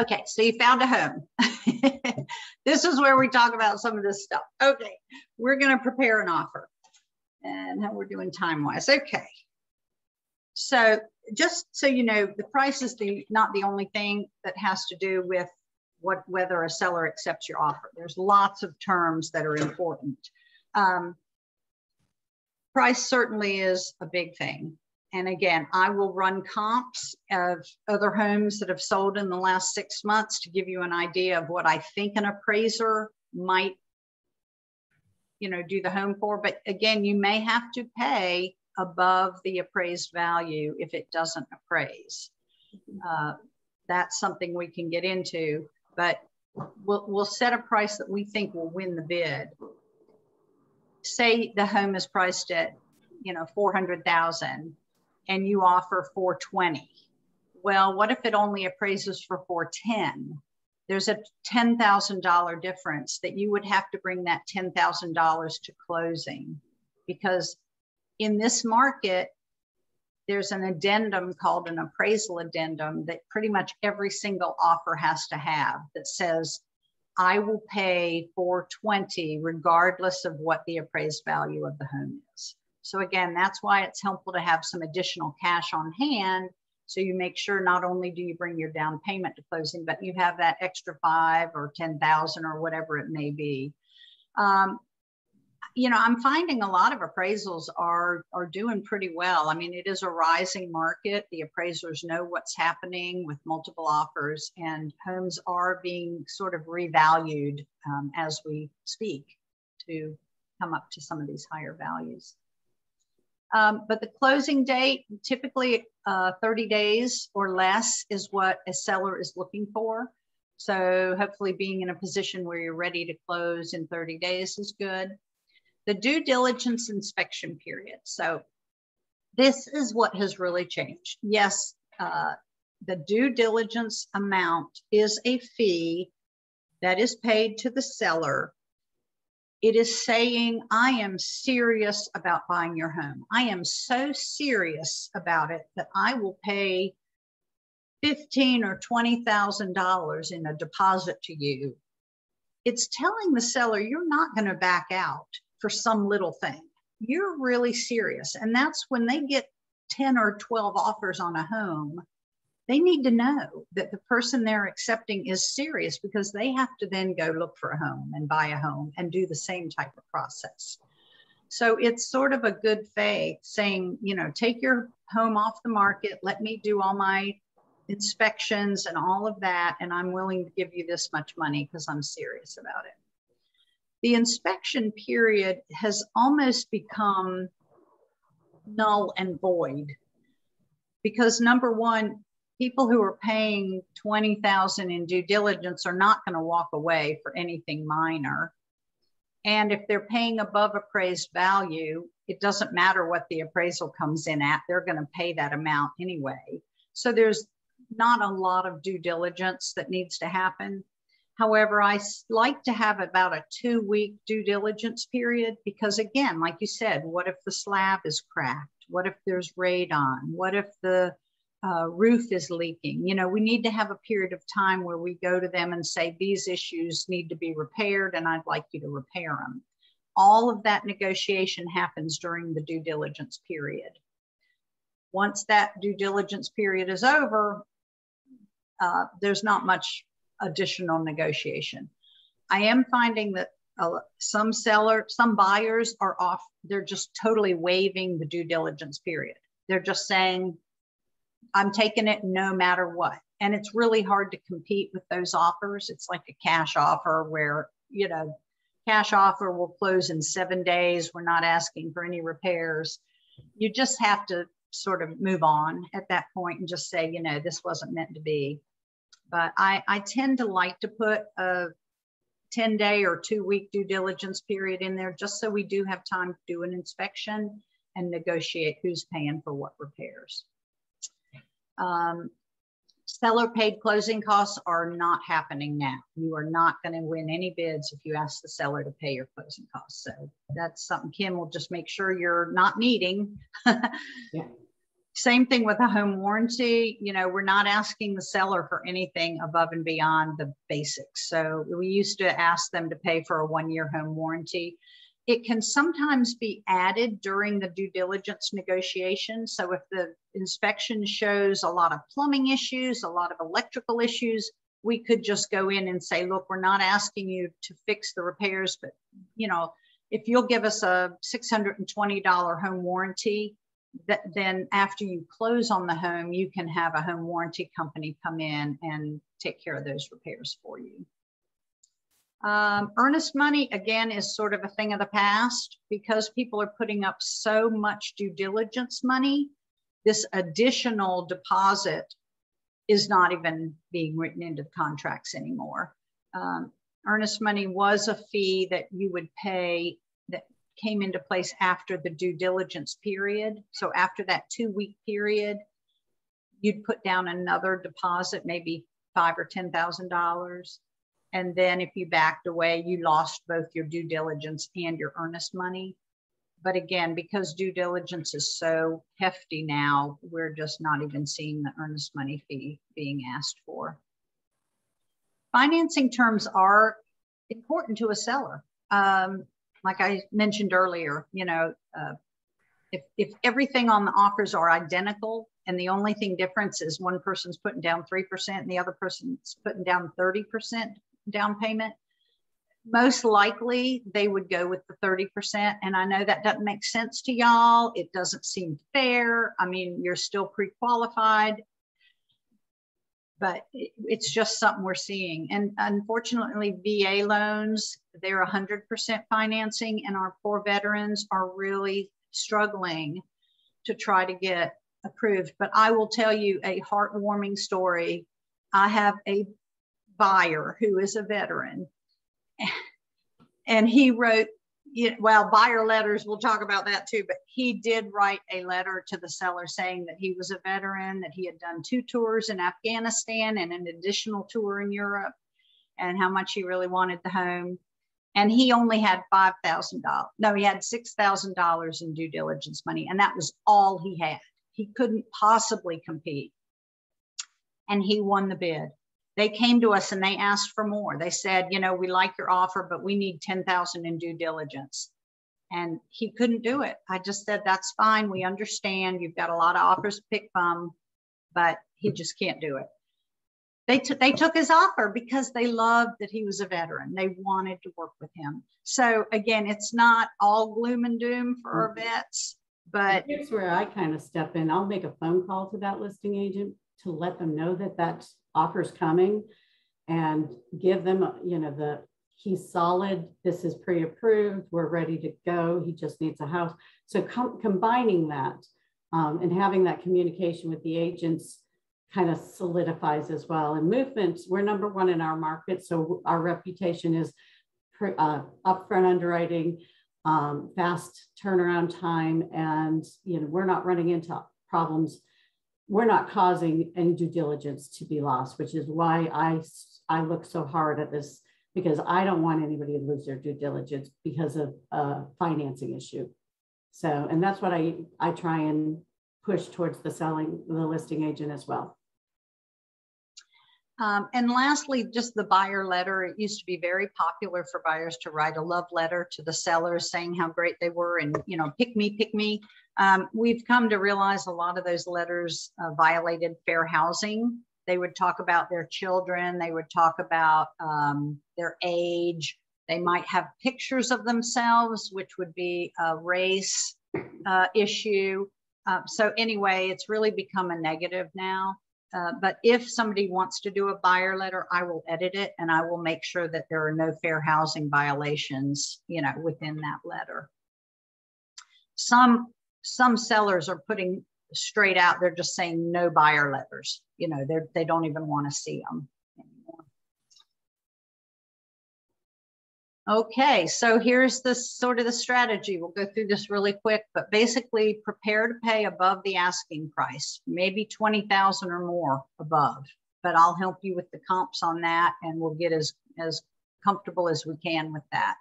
Okay, so you found a home. This is where we talk about some of this stuff. Okay, we're going to prepare an offer and how we're doing time-wise. Okay. So just so you know, the price is not the only thing that has to do with whether a seller accepts your offer. There's lots of terms that are important. Price certainly is a big thing. And again, I will run comps of other homes that have sold in the last 6 months to give you an idea of what I think an appraiser might, you know, do the home for. But again, you may have to pay above the appraised value if it doesn't appraise. That's something we can get into, but we'll set a price that we think will win the bid. Say the home is priced at, you know, 400,000 and you offer 420. Well, what if it only appraises for 410? There's a $10,000 difference that you would have to bring that $10,000 to closing, because in this market, there's an addendum called an appraisal addendum that pretty much every single offer has to have that says, I will pay $420 regardless of what the appraised value of the home is. So again, that's why it's helpful to have some additional cash on hand. So you make sure not only do you bring your down payment to closing, but you have that extra 5 or 10,000 or whatever it may be. You know, I'm finding a lot of appraisals are doing pretty well. I mean, it is a rising market. The appraisers know what's happening with multiple offers, and homes are being sort of revalued as we speak to come up to some of these higher values. But the closing date, typically 30 days or less is what a seller is looking for. So hopefully being in a position where you're ready to close in 30 days is good. The due diligence inspection period. So this is what has really changed. Yes, the due diligence amount is a fee that is paid to the seller. It is saying, I am serious about buying your home. I am so serious about it that I will pay $15,000 or $20,000 in a deposit to you. It's telling the seller you're not going to back out for some little thing. You're really serious. And that's when they get 10 or 12 offers on a home, they need to know that the person they're accepting is serious, because they have to then go look for a home and buy a home and do the same type of process. So it's sort of a good faith saying, you know, take your home off the market, let me do all my inspections and all of that, and I'm willing to give you this much money because I'm serious about it. The inspection period has almost become null and void, because number one, people who are paying $20,000 in due diligence are not going to walk away for anything minor. And if they're paying above appraised value, it doesn't matter what the appraisal comes in at, they're going to pay that amount anyway. So there's not a lot of due diligence that needs to happen. However, I like to have about a 2-week due diligence period, because again, like you said, what if the slab is cracked? What if there's radon? What if the roof is leaking? You know, we need to have a period of time where we go to them and say, these issues need to be repaired and I'd like you to repair them. All of that negotiation happens during the due diligence period. Once that due diligence period is over, there's not much additional negotiation. I am finding that some buyers are off, they're just totally waiving the due diligence period. They're just saying, I'm taking it no matter what. And it's really hard to compete with those offers. It's like a cash offer where, you know, cash offer will close in 7 days. We're not asking for any repairs. You just have to sort of move on at that point and just say, you know, this wasn't meant to be. But I tend to like to put a 10-day or 2-week due diligence period in there, just so we do have time to do an inspection and negotiate who's paying for what repairs. Seller paid closing costs are not happening now. You are not going to win any bids if you ask the seller to pay your closing costs. So that's something Kim will just make sure you're not needing. Yeah. Same thing with a home warranty. You know, we're not asking the seller for anything above and beyond the basics. So we used to ask them to pay for a 1-year home warranty. It can sometimes be added during the due diligence negotiation. So if the inspection shows a lot of plumbing issues, a lot of electrical issues, we could just go in and say, look, we're not asking you to fix the repairs, but you know, if you'll give us a $620 home warranty, then after you close on the home, you can have a home warranty company come in and take care of those repairs for you. Earnest money, again, is sort of a thing of the past because people are putting up so much due diligence money. This additional deposit is not even being written into the contracts anymore. Earnest money was a fee that you would pay that came into place after the due diligence period. So after that 2-week period, you'd put down another deposit, maybe $5,000 or $10,000. And then if you backed away, you lost both your due diligence and your earnest money. But again, because due diligence is so hefty now, we're just not even seeing the earnest money fee being asked for. Financing terms are important to a seller. Like I mentioned earlier, you know, if everything on the offers are identical and the only thing difference is one person's putting down 3% and the other person's putting down 30% down payment, most likely they would go with the 30%. And I know that doesn't make sense to y'all. It doesn't seem fair. I mean, you're still pre-qualified, but it's just something we're seeing. And unfortunately, VA loans, they're 100% financing, and our poor veterans are really struggling to try to get approved. But I will tell you a heartwarming story. I have a buyer who is a veteran, and he wrote, well, buyer letters, we'll talk about that too, but he did write a letter to the seller saying that he was a veteran, that he had done 2 tours in Afghanistan and an additional tour in Europe, and how much he really wanted the home. And he only had $5,000. No, he had $6,000 in due diligence money, and that was all he had. He couldn't possibly compete. And he won the bid. They came to us and they asked for more. They said, you know, we like your offer, but we need $10,000 in due diligence. And he couldn't do it. I just said, that's fine. We understand. You've got a lot of offers to pick from, but he just can't do it. They took his offer because they loved that he was a veteran. They wanted to work with him. So again, it's not all gloom and doom for our vets, but here's where I kind of step in. I'll make a phone call to that listing agent to let them know that that offer's coming, and give them, you know, he's solid, this is pre-approved, we're ready to go, he just needs a house. So combining that and having that communication with the agents kind of solidifies as well. And movements, we're #1 in our market, so our reputation is upfront underwriting, fast turnaround time, and you know, we're not running into problems. We're not causing any due diligence to be lost, which is why I look so hard at this, because I don't want anybody to lose their due diligence because of a financing issue. So, and that's what I try and push towards the listing agent as well. And lastly, just the buyer letter. It used to be very popular for buyers to write a love letter to the sellers saying how great they were and, you know, pick me, pick me. We've come to realize a lot of those letters violated fair housing. They would talk about their children. They would talk about their age. They might have pictures of themselves, which would be a race issue. So anyway, it's really become a negative now. But if somebody wants to do a buyer letter, I will edit it and I will make sure that there are no fair housing violations, you know, within that letter. Some sellers are putting straight out, they're just saying no buyer letters. You know, they don't even want to see them anymore. Okay, so here's the sort of the strategy. We'll go through this really quick, but basically prepare to pay above the asking price, maybe 20,000 or more above, but I'll help you with the comps on that and we'll get as comfortable as we can with that.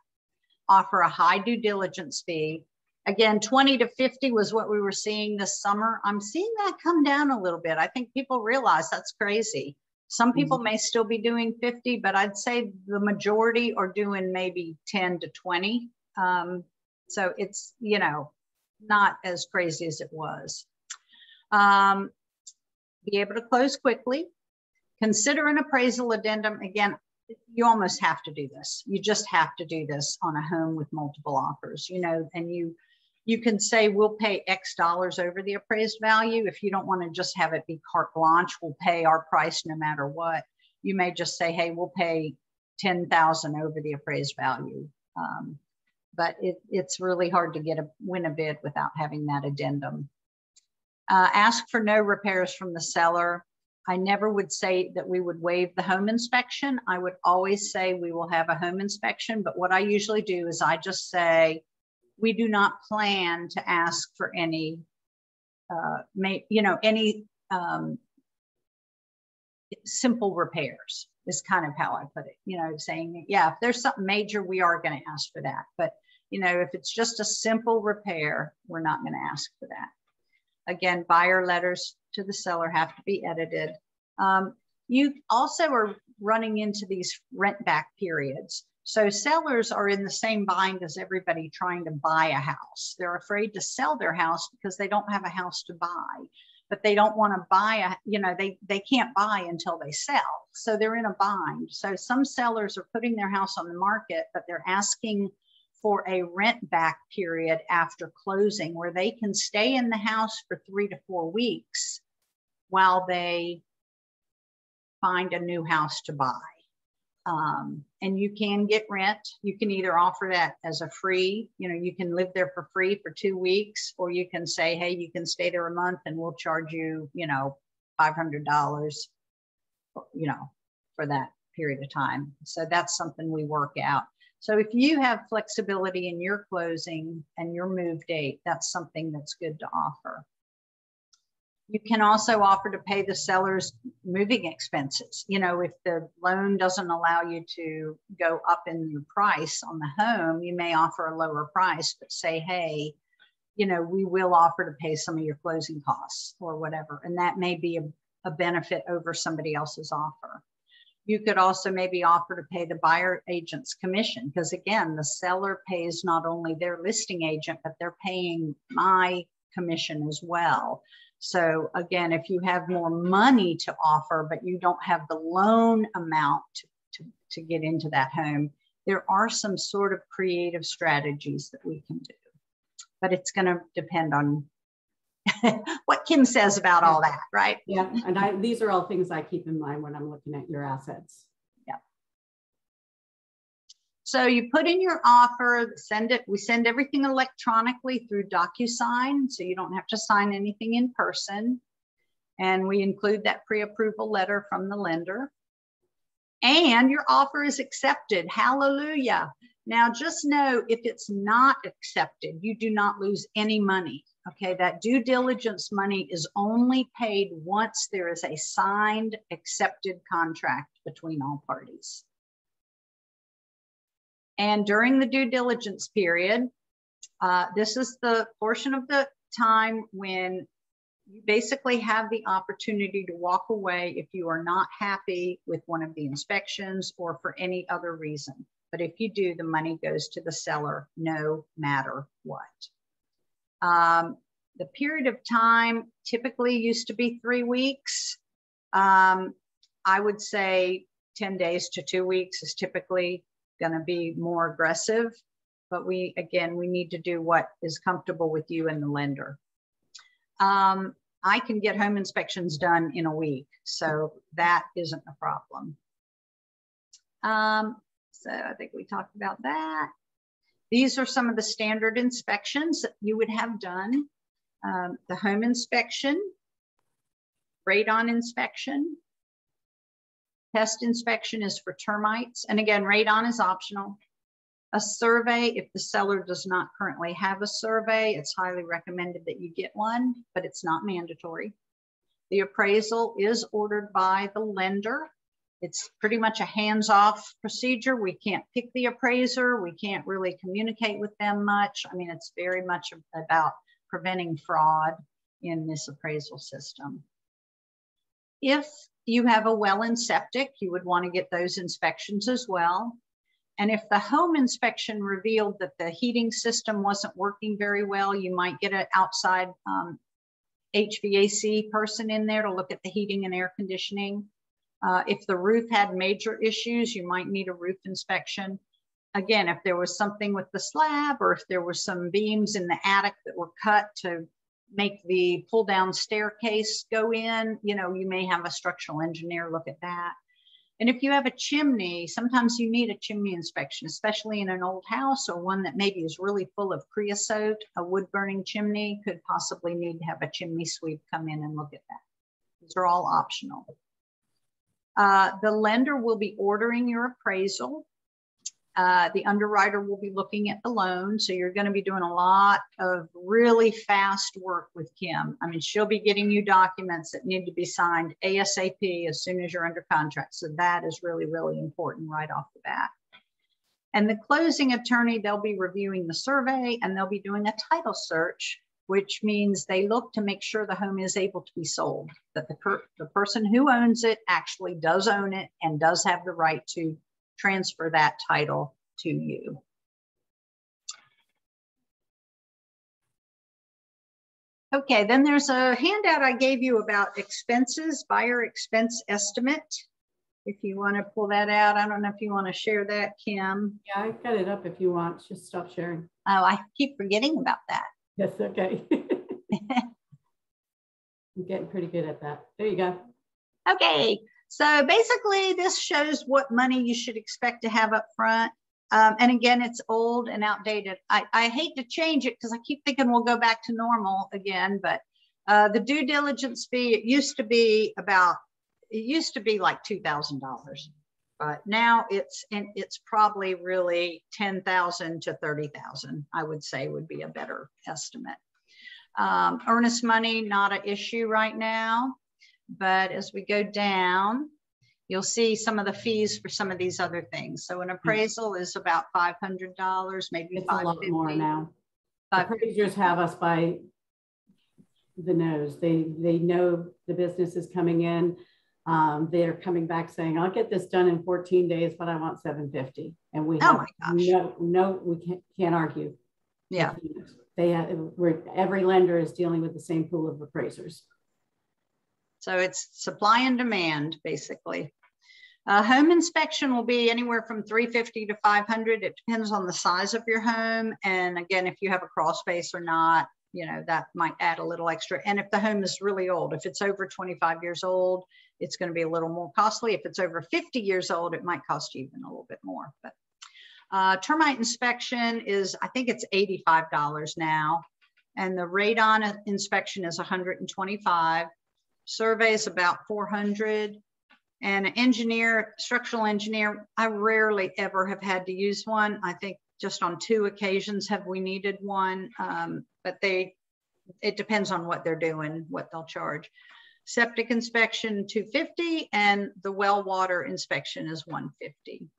Offer a high due diligence fee. Again, 20 to 50 was what we were seeing this summer. I'm seeing that come down a little bit. I think people realize that's crazy. Some people may still be doing 50, but I'd say the majority are doing maybe 10 to 20. So it's, you know, not as crazy as it was. Be able to close quickly. Consider an appraisal addendum. Again, you almost have to do this. You just have to do this on a home with multiple offers, you know, and you can say, we'll pay X dollars over the appraised value. If you don't want to just have it be carte blanche, we'll pay our price no matter what. You may just say, hey, we'll pay 10,000 over the appraised value. But it's really hard to win a bid without having that addendum. Ask for no repairs from the seller. I never would say that we would waive the home inspection. I would always say we will have a home inspection, but what I usually do is I just say, we do not plan to ask for any, simple repairs is kind of how I put it, you know, saying, yeah, if there's something major, we are going to ask for that. But, you know, if it's just a simple repair, we're not going to ask for that. Again, buyer letters to the seller have to be edited. You also are running into these rent back periods. So sellers are in the same bind as everybody trying to buy a house. They're afraid to sell their house because they don't have a house to buy, but they don't want to buy they can't buy until they sell. So they're in a bind. So some sellers are putting their house on the market, but they're asking for a rent back period after closing where they can stay in the house for 3 to 4 weeks while they find a new house to buy. And you can get rent. You can either offer that as a free, you know, you can live there for free for 2 weeks, or you can say, hey, you can stay there a month and we'll charge you, you know, $500, you know, for that period of time. So that's something we work out. So if you have flexibility in your closing and your move date, that's something that's good to offer. You can also offer to pay the seller's moving expenses. You know, if the loan doesn't allow you to go up in your price on the home, you may offer a lower price, but say, hey, you know, we will offer to pay some of your closing costs or whatever. And that may be a benefit over somebody else's offer. You could also maybe offer to pay the buyer agent's commission, because again, the seller pays not only their listing agent, but they're paying my commission as well. So again, if you have more money to offer, but you don't have the loan amount to get into that home, there are some sort of creative strategies that we can do. But it's going to depend on what Kim says about all that, right? Yeah, and these are all things I keep in mind when I'm looking at your assets. Yeah. So you put in your offer, send it. We send everything electronically through DocuSign, so you don't have to sign anything in person. And we include that pre-approval letter from the lender. And your offer is accepted. Hallelujah. Now, just know if it's not accepted, you do not lose any money. Okay, that due diligence money is only paid once there is a signed, accepted contract between all parties. And during the due diligence period, this is the portion of the time when you basically have the opportunity to walk away if you are not happy with one of the inspections or for any other reason. But if you do, the money goes to the seller no matter what. The period of time typically used to be 3 weeks. I would say 10 days to 2 weeks is typically going to be more aggressive, but we need to do what is comfortable with you and the lender. I can get home inspections done in a week, so that isn't a problem. So I think we talked about that. These are some of the standard inspections that you would have done. The home inspection, radon inspection, pest inspection is for termites. And again, radon is optional. A survey, if the seller does not currently have a survey, it's highly recommended that you get one, but it's not mandatory. The appraisal is ordered by the lender. It's pretty much a hands-off procedure. We can't pick the appraiser. We can't really communicate with them much. I mean, it's very much about preventing fraud in this appraisal system. If you have a well and septic, you would want to get those inspections as well. And if the home inspection revealed that the heating system wasn't working very well, you might get an outside HVAC person in there to look at the heating and air conditioning. If the roof had major issues, you might need a roof inspection. Again, if there was something with the slab, or if there were some beams in the attic that were cut to make the pull down staircase go in, you know, you may have a structural engineer look at that. And if you have a chimney, sometimes you need a chimney inspection, especially in an old house or one that maybe is really full of creosote. A wood burning chimney could possibly need to have a chimney sweep come in and look at that. These are all optional. The lender will be ordering your appraisal. The underwriter will be looking at the loan. So you're going to be doing a lot of really fast work with Kim. I mean, she'll be getting you documents that need to be signed ASAP as soon as you're under contract. So that is really, really important right off the bat. And the closing attorney, they'll be reviewing the survey and they'll be doing a title search, which means they look to make sure the home is able to be sold, that the person who owns it actually does own it and does have the right to transfer that title to you. Okay, then there's a handout I gave you about expenses, buyer expense estimate. If you want to pull that out, I don't know if you want to share that, Kim. Yeah, I've got it up if you want. Just stop sharing. Oh, I keep forgetting about that. Yes, okay. I'm getting pretty good at that. There you go. Okay, so basically this shows what money you should expect to have up front. And again, it's old and outdated. I hate to change it because I keep thinking we'll go back to normal again, but the due diligence fee, it used to be like $2,000, but now it's probably really $10,000 to $30,000, I would say would be a better estimate. Earnest money, not an issue right now. But as we go down, you'll see some of the fees for some of these other things. So an appraisal is about $500, maybe it's a lot more now. Appraisers have us by the nose. They know the business is coming in. They're coming back saying, "I'll get this done in 14 days, but I want $750." And we have we can't argue. Yeah, every lender is dealing with the same pool of appraisers. So it's supply and demand, basically. Home inspection will be anywhere from $350 to $500. It depends on the size of your home. And again, if you have a crawl space or not, you know, that might add a little extra. And if the home is really old, if it's over 25 years old, it's going to be a little more costly. If it's over 50 years old, it might cost you even a little bit more. But termite inspection is, I think it's $85 now. And the radon inspection is $125. Survey is about $400, and an engineer, structural engineer, I rarely ever have had to use one. I think just on 2 occasions have we needed one, but it depends on what they're doing, what they'll charge. Septic inspection $250, and the well water inspection is $150.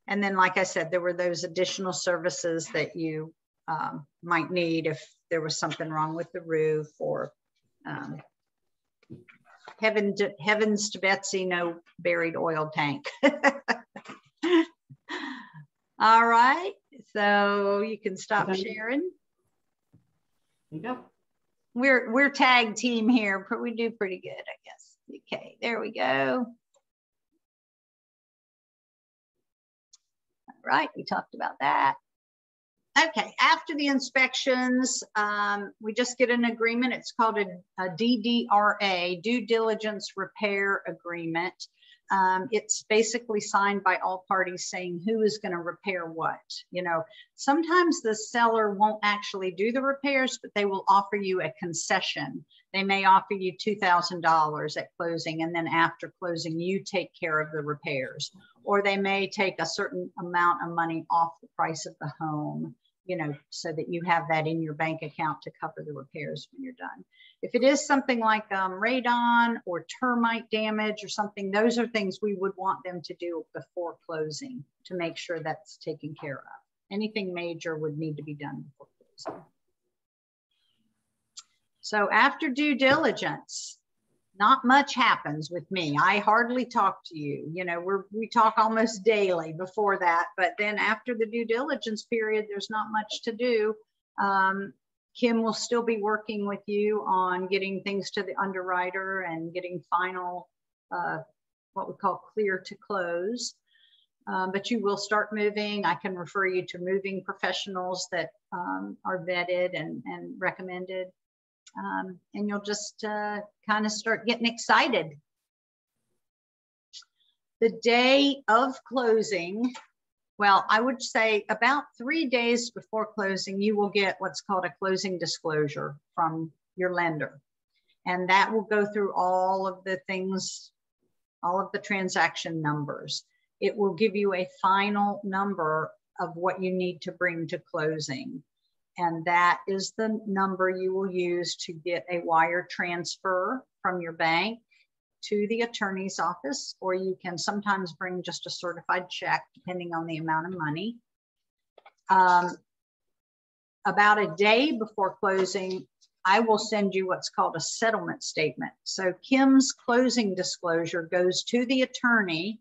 And then, like I said, there were those additional services that you might need if there was something wrong with the roof, or heavens to Betsy, no buried oil tank. All right, so you can stop sharing. There you go. We're tag team here, but we do pretty good, I guess. Okay, there we go. All right, we talked about that. Okay, after the inspections, we just get an agreement. It's called a DDRA, Due Diligence Repair Agreement. It's basically signed by all parties saying who is going to repair what. You know, sometimes the seller won't actually do the repairs, but they will offer you a concession. They may offer you $2,000 at closing, and then after closing, you take care of the repairs. Or they may take a certain amount of money off the price of the home, you know, so that you have that in your bank account to cover the repairs when you're done. If it is something like radon or termite damage or something, those are things we would want them to do before closing to make sure that's taken care of. Anything major would need to be done before closing. So after due diligence, not much happens with me. I hardly talk to you. You know, we talk almost daily before that, but then after the due diligence period, there's not much to do. Kim will still be working with you on getting things to the underwriter and getting final, what we call clear to close. But you will start moving. I can refer you to moving professionals that are vetted and recommended. And you'll just kind of start getting excited. The day of closing, well, I would say about 3 days before closing, you will get what's called a closing disclosure from your lender. And that will go through all of the things, all of the transaction numbers. It will give you a final number of what you need to bring to closing. And that is the number you will use to get a wire transfer from your bank to the attorney's office, or you can sometimes bring just a certified check, depending on the amount of money. About a day before closing, I will send you what's called a settlement statement. So Kim's closing disclosure goes to the attorney,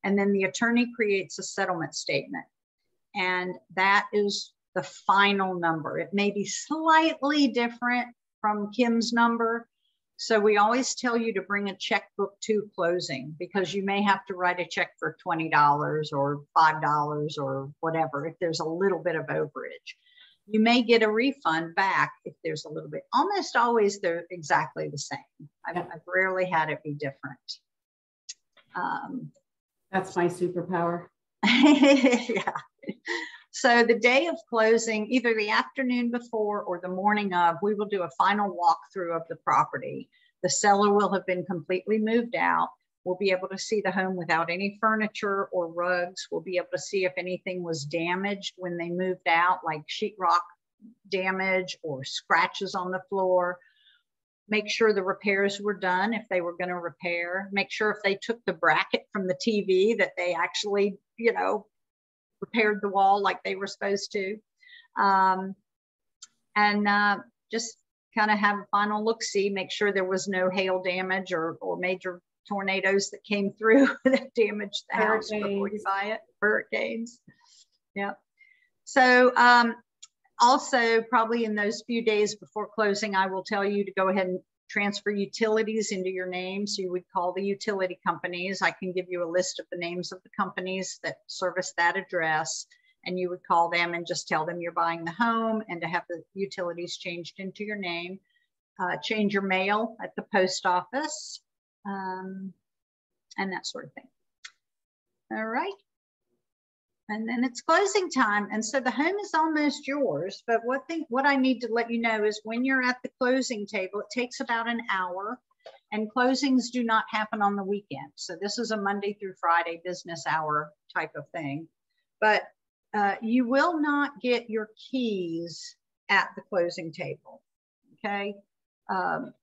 and then the attorney creates a settlement statement. And that is the final number. It may be slightly different from Kim's number. So we always tell you to bring a checkbook to closing, because you may have to write a check for $20 or $5 or whatever if there's a little bit of overage. You may get a refund back if there's a little bit. Almost always they're exactly the same. I've rarely had it be different. That's my superpower. Yeah. So the day of closing, either the afternoon before or the morning of, we will do a final walkthrough of the property. The seller will have been completely moved out. We'll be able to see the home without any furniture or rugs. We'll be able to see if anything was damaged when they moved out, like sheetrock damage or scratches on the floor. Make sure the repairs were done if they were going to repair. Make sure if they took the bracket from the TV that they actually, you know, repaired the wall like they were supposed to. Just kind of have a final look-see, make sure there was no hail damage or major tornadoes that came through that damaged the house before you buy it. Hurricanes. Yeah. So also probably in those few days before closing, I will tell you to go ahead and transfer utilities into your name. So you would call the utility companies. I can give you a list of the names of the companies that service that address, and you would call them and just tell them you're buying the home and to have the utilities changed into your name. Change your mail at the post office, and that sort of thing. All right. And then it's closing time. And so the home is almost yours. But what I need to let you know is when you're at the closing table, it takes about an hour, and closings do not happen on the weekend. So this is a Monday through Friday business hour type of thing. But you will not get your keys at the closing table, okay? The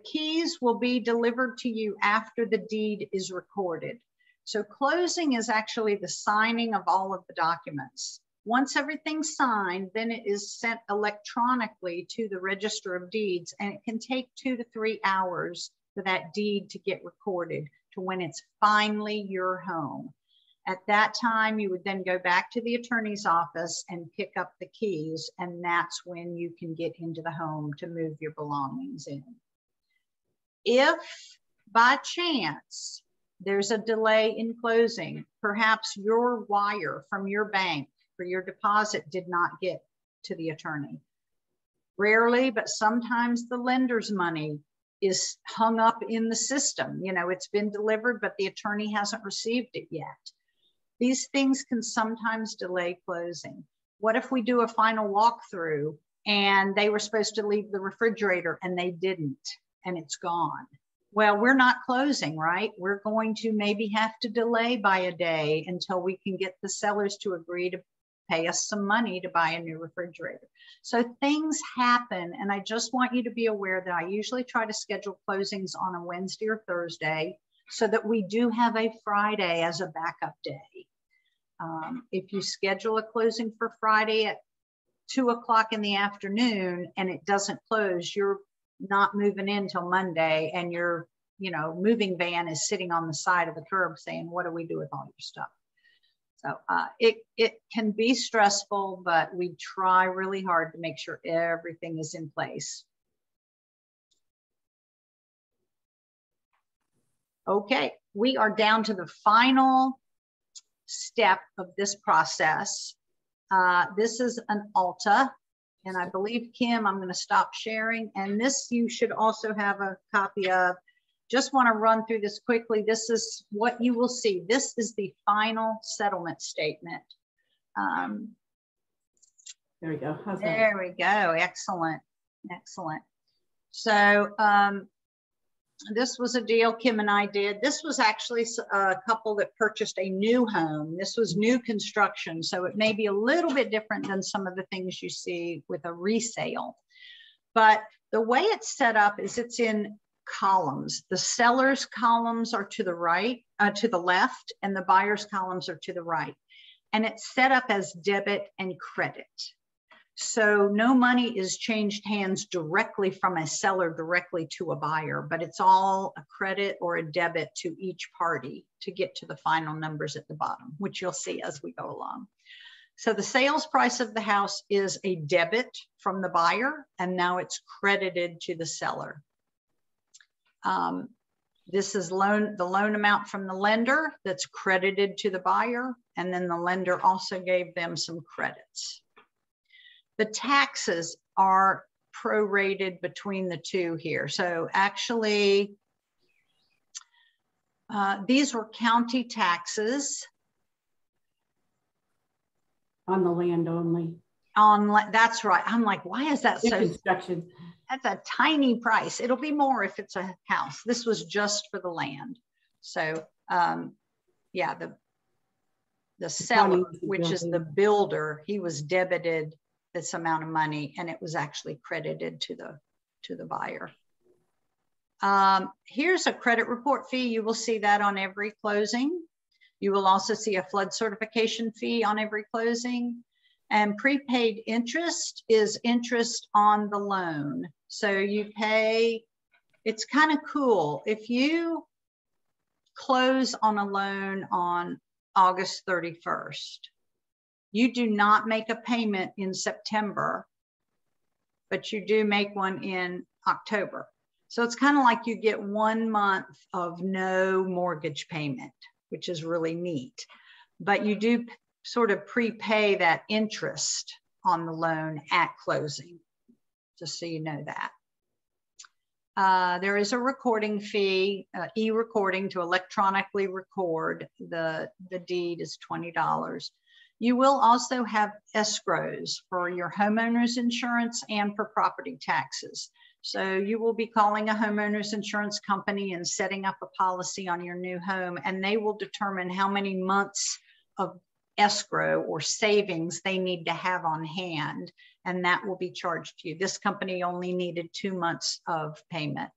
keys will be delivered to you after the deed is recorded. So closing is actually the signing of all of the documents. Once everything's signed, then it is sent electronically to the Register of Deeds, and it can take 2 to 3 hours for that deed to get recorded to when it's finally your home. At that time, you would then go back to the attorney's office and pick up the keys, and that's when you can get into the home to move your belongings in. If by chance there's a delay in closing, perhaps your wire from your bank for your deposit did not get to the attorney. Rarely, but sometimes the lender's money is hung up in the system. You know, it's been delivered, but the attorney hasn't received it yet. These things can sometimes delay closing. What if we do a final walkthrough and they were supposed to leave the refrigerator and they didn't, and it's gone? Well, we're not closing, right? We're going to maybe have to delay by a day until we can get the sellers to agree to pay us some money to buy a new refrigerator. So things happen, and I just want you to be aware that I usually try to schedule closings on a Wednesday or Thursday so that we do have a Friday as a backup day. If you schedule a closing for Friday at 2 o'clock in the afternoon and it doesn't close, you're not moving in till Monday, and your, you know, moving van is sitting on the side of the curb saying, what do we do with all your stuff? So it can be stressful, but we try really hard to make sure everything is in place. Okay, we are down to the final step of this process. This is an ALTA, and I believe, Kim, I'm going to stop sharing. And this you should also have a copy of. Just want to run through this quickly. This is what you will see. This is the final settlement statement. There we go. How's that? There we go. Excellent. Excellent. So this was a deal Kim and I did. This was actually a couple that purchased a new home. This was new construction, so it may be a little bit different than some of the things you see with a resale. But the way it's set up is it's in columns. The seller's columns are to the right, to the left, and the buyer's columns are to the right. And it's set up as debit and credit. So no money is changed hands directly from a seller directly to a buyer, but it's all a credit or a debit to each party to get to the final numbers at the bottom, which you'll see as we go along. So the sales price of the house is a debit from the buyer, and now it's credited to the seller. This is the loan amount from the lender that's credited to the buyer, and then the lender also gave them some credits. The taxes are prorated between the two here. So actually, these were county taxes. On the land only. That's right. I'm like, why is that so? Construction. That's a tiny price. It'll be more if it's a house. This was just for the land. So yeah, the seller, which is the builder, he was debited this amount of money, and it was actually credited to the buyer. Here's a credit report fee. You will see that on every closing. You will also see a flood certification fee on every closing. And prepaid interest is interest on the loan. So you pay, it's kind of cool. If you close on a loan on August 31st, you do not make a payment in September, but you do make one in October. So it's kind of like you get 1 month of no mortgage payment, which is really neat. But you do sort of prepay that interest on the loan at closing, just so you know that. There is a recording fee, e-recording to electronically record. The deed is $20. You will also have escrows for your homeowner's insurance and for property taxes. So you will be calling a homeowner's insurance company and setting up a policy on your new home, and they will determine how many months of escrow or savings they need to have on hand, and that will be charged to you. This company only needed 2 months of payment.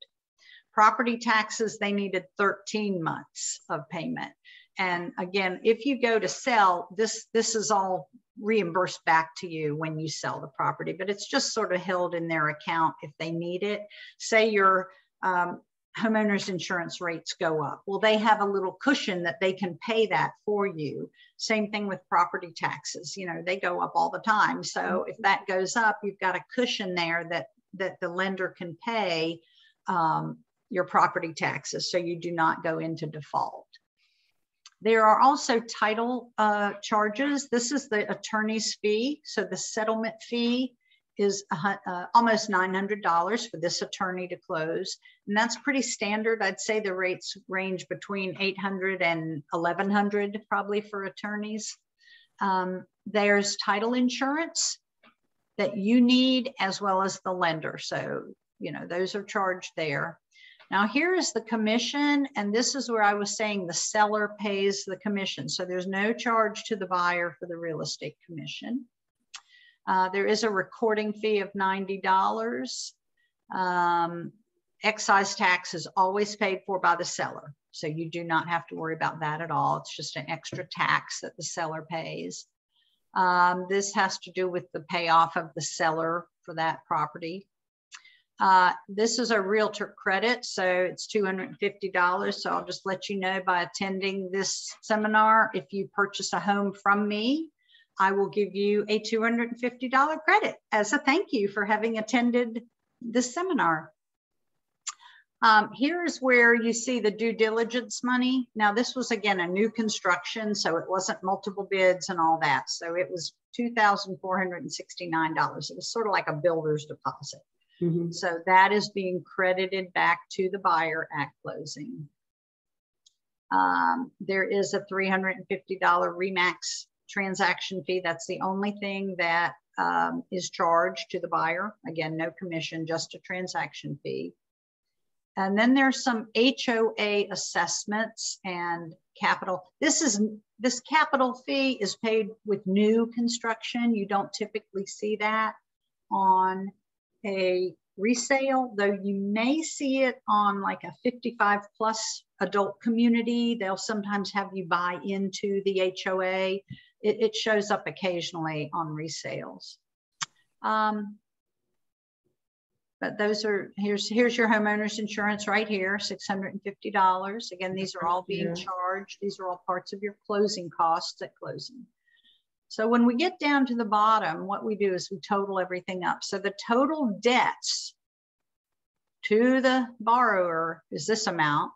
Property taxes, they needed 13 months of payment. And again, if you go to sell, this is all reimbursed back to you when you sell the property, but it's just sort of held in their account if they need it. Say your homeowner's insurance rates go up. Well, they have a little cushion that they can pay that for you. Same thing with property taxes. You know, they go up all the time. So if that goes up, you've got a cushion there that the lender can pay your property taxes, so you do not go into default. There are also title charges. This is the attorney's fee. So the settlement fee is almost $900 for this attorney to close. And that's pretty standard. I'd say the rates range between $800 and $1,100 probably for attorneys. There's title insurance that you need, as well as the lender. So, you know, those are charged there. Now here is the commission, and this is where I was saying the seller pays the commission. So there's no charge to the buyer for the real estate commission. There is a recording fee of $90. Excise tax is always paid for by the seller, so you do not have to worry about that at all. It's just an extra tax that the seller pays. This has to do with the payoff of the seller for that property. This is a realtor credit, so it's $250. So I'll just let you know, by attending this seminar, if you purchase a home from me, I will give you a $250 credit as a thank you for having attended this seminar. Here's where you see the due diligence money. Now, this was, again, a new construction, so it wasn't multiple bids and all that. So it was $2,469. It was sort of like a builder's deposit. Mm-hmm. So that is being credited back to the buyer at closing. There is a $350 RE/MAX transaction fee. That's the only thing that is charged to the buyer. Again, no commission, just a transaction fee. And then there's some HOA assessments and capital. This capital fee is paid with new construction. You don't typically see that on a resale, though you may see it on like a 55+ adult community. They'll sometimes have you buy into the HOA. It shows up occasionally on resales. But those are, here's your homeowner's insurance right here, $650. Again, these are all being charged. These are all parts of your closing costs at closing. So when we get down to the bottom, what we do is we total everything up. So the total debts to the borrower is this amount,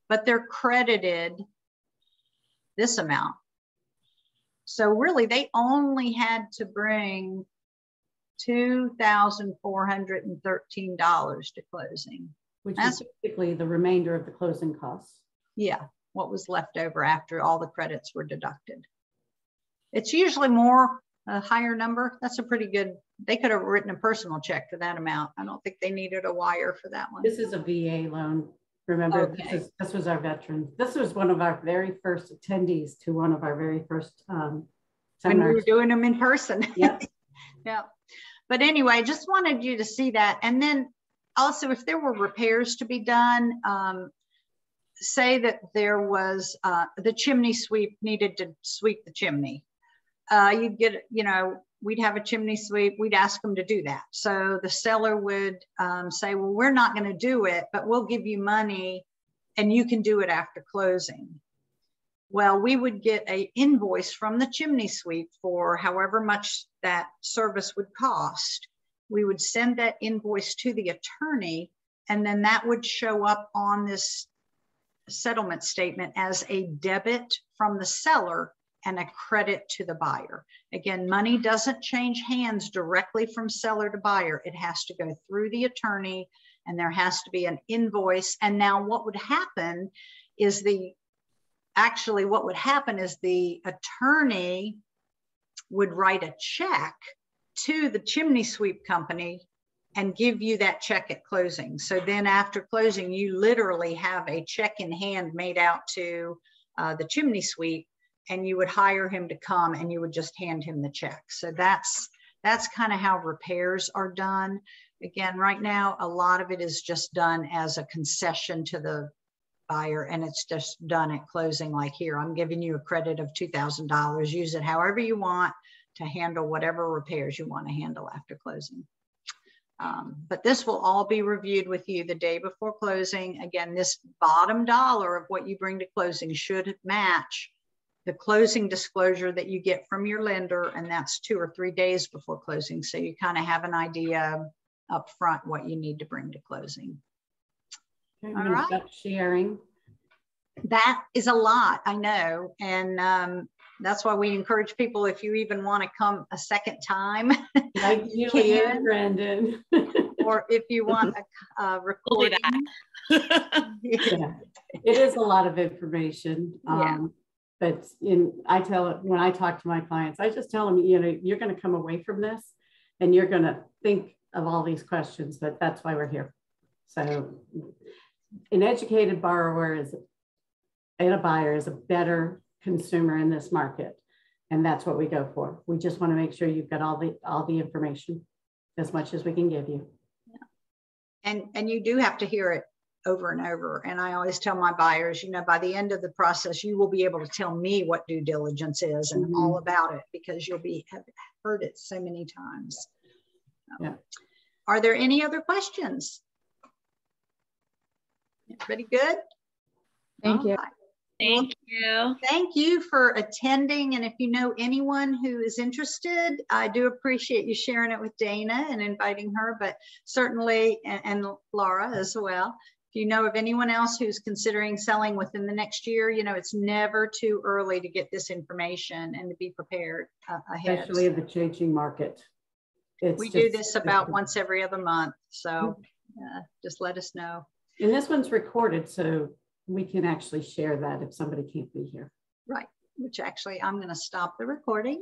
but they're credited this amount. So really, they only had to bring $2,413 to closing. Which is basically the remainder of the closing costs. Yeah, what was left over after all the credits were deducted. It's usually more, a higher number. That's a pretty good, they could have written a personal check for that amount. I don't think they needed a wire for that one. This is a VA loan. Remember, okay. This was our veterans. This was one of our very first attendees to one of our very first seminars. When we were doing them in person. Yep. Yeah. But anyway, just wanted you to see that. And then also, if there were repairs to be done, say that there was the chimney sweep needed to sweep the chimney. You'd get, we'd have a chimney sweep. We'd ask them to do that. So the seller would say, well, we're not going to do it, but we'll give you money and you can do it after closing. Well, we would get an invoice from the chimney sweep for however much that service would cost. We would send that invoice to the attorney, and then that would show up on this settlement statement as a debit from the seller and a credit to the buyer. Again, money doesn't change hands directly from seller to buyer. It has to go through the attorney, and there has to be an invoice. And now what would happen is the attorney would write a check to the chimney sweep company and give you that check at closing. So then after closing, you literally have a check in hand made out to the chimney sweep, and you would hire him to come and you would just hand him the check. So that's kind of how repairs are done. Again, right now, a lot of it is just done as a concession to the buyer, and it's just done at closing. Like here, I'm giving you a credit of $2,000. Use it however you want to handle whatever repairs you want to handle after closing. But this will all be reviewed with you the day before closing. Again, this bottom dollar of what you bring to closing should match the closing disclosure that you get from your lender, and that's 2 or 3 days before closing. So you kind of have an idea up front what you need to bring to closing. Okay, all right. Stop sharing. That is a lot, I know. And that's why we encourage people, if you even want to come a second time, Like you can, Brandon. or if you want a recording. Yeah. It is a lot of information. But when I talk to my clients, I just tell them, you're going to come away from this and you're going to think of all these questions, but that's why we're here. So an educated borrower and a buyer is a better consumer in this market. And that's what we go for. We just want to make sure you've got all the information as much as we can give you. Yeah. And you do have to hear it over and over. And I always tell my buyers, by the end of the process, you will be able to tell me what due diligence is and all about it, because you'll have heard it so many times. Yeah. Are there any other questions? Everybody good? Thank you. All right. Thank you. Thank you for attending. And if you know anyone who is interested, I do appreciate you sharing it with Dana and inviting her, but certainly, and Laura as well. If you know of anyone else who's considering selling within the next year, you know, it's never too early to get this information and to be prepared ahead. Especially in the changing market. We do this about once every other month. So just let us know. And this one's recorded, so we can actually share that if somebody can't be here. Right, which actually I'm going to stop the recording.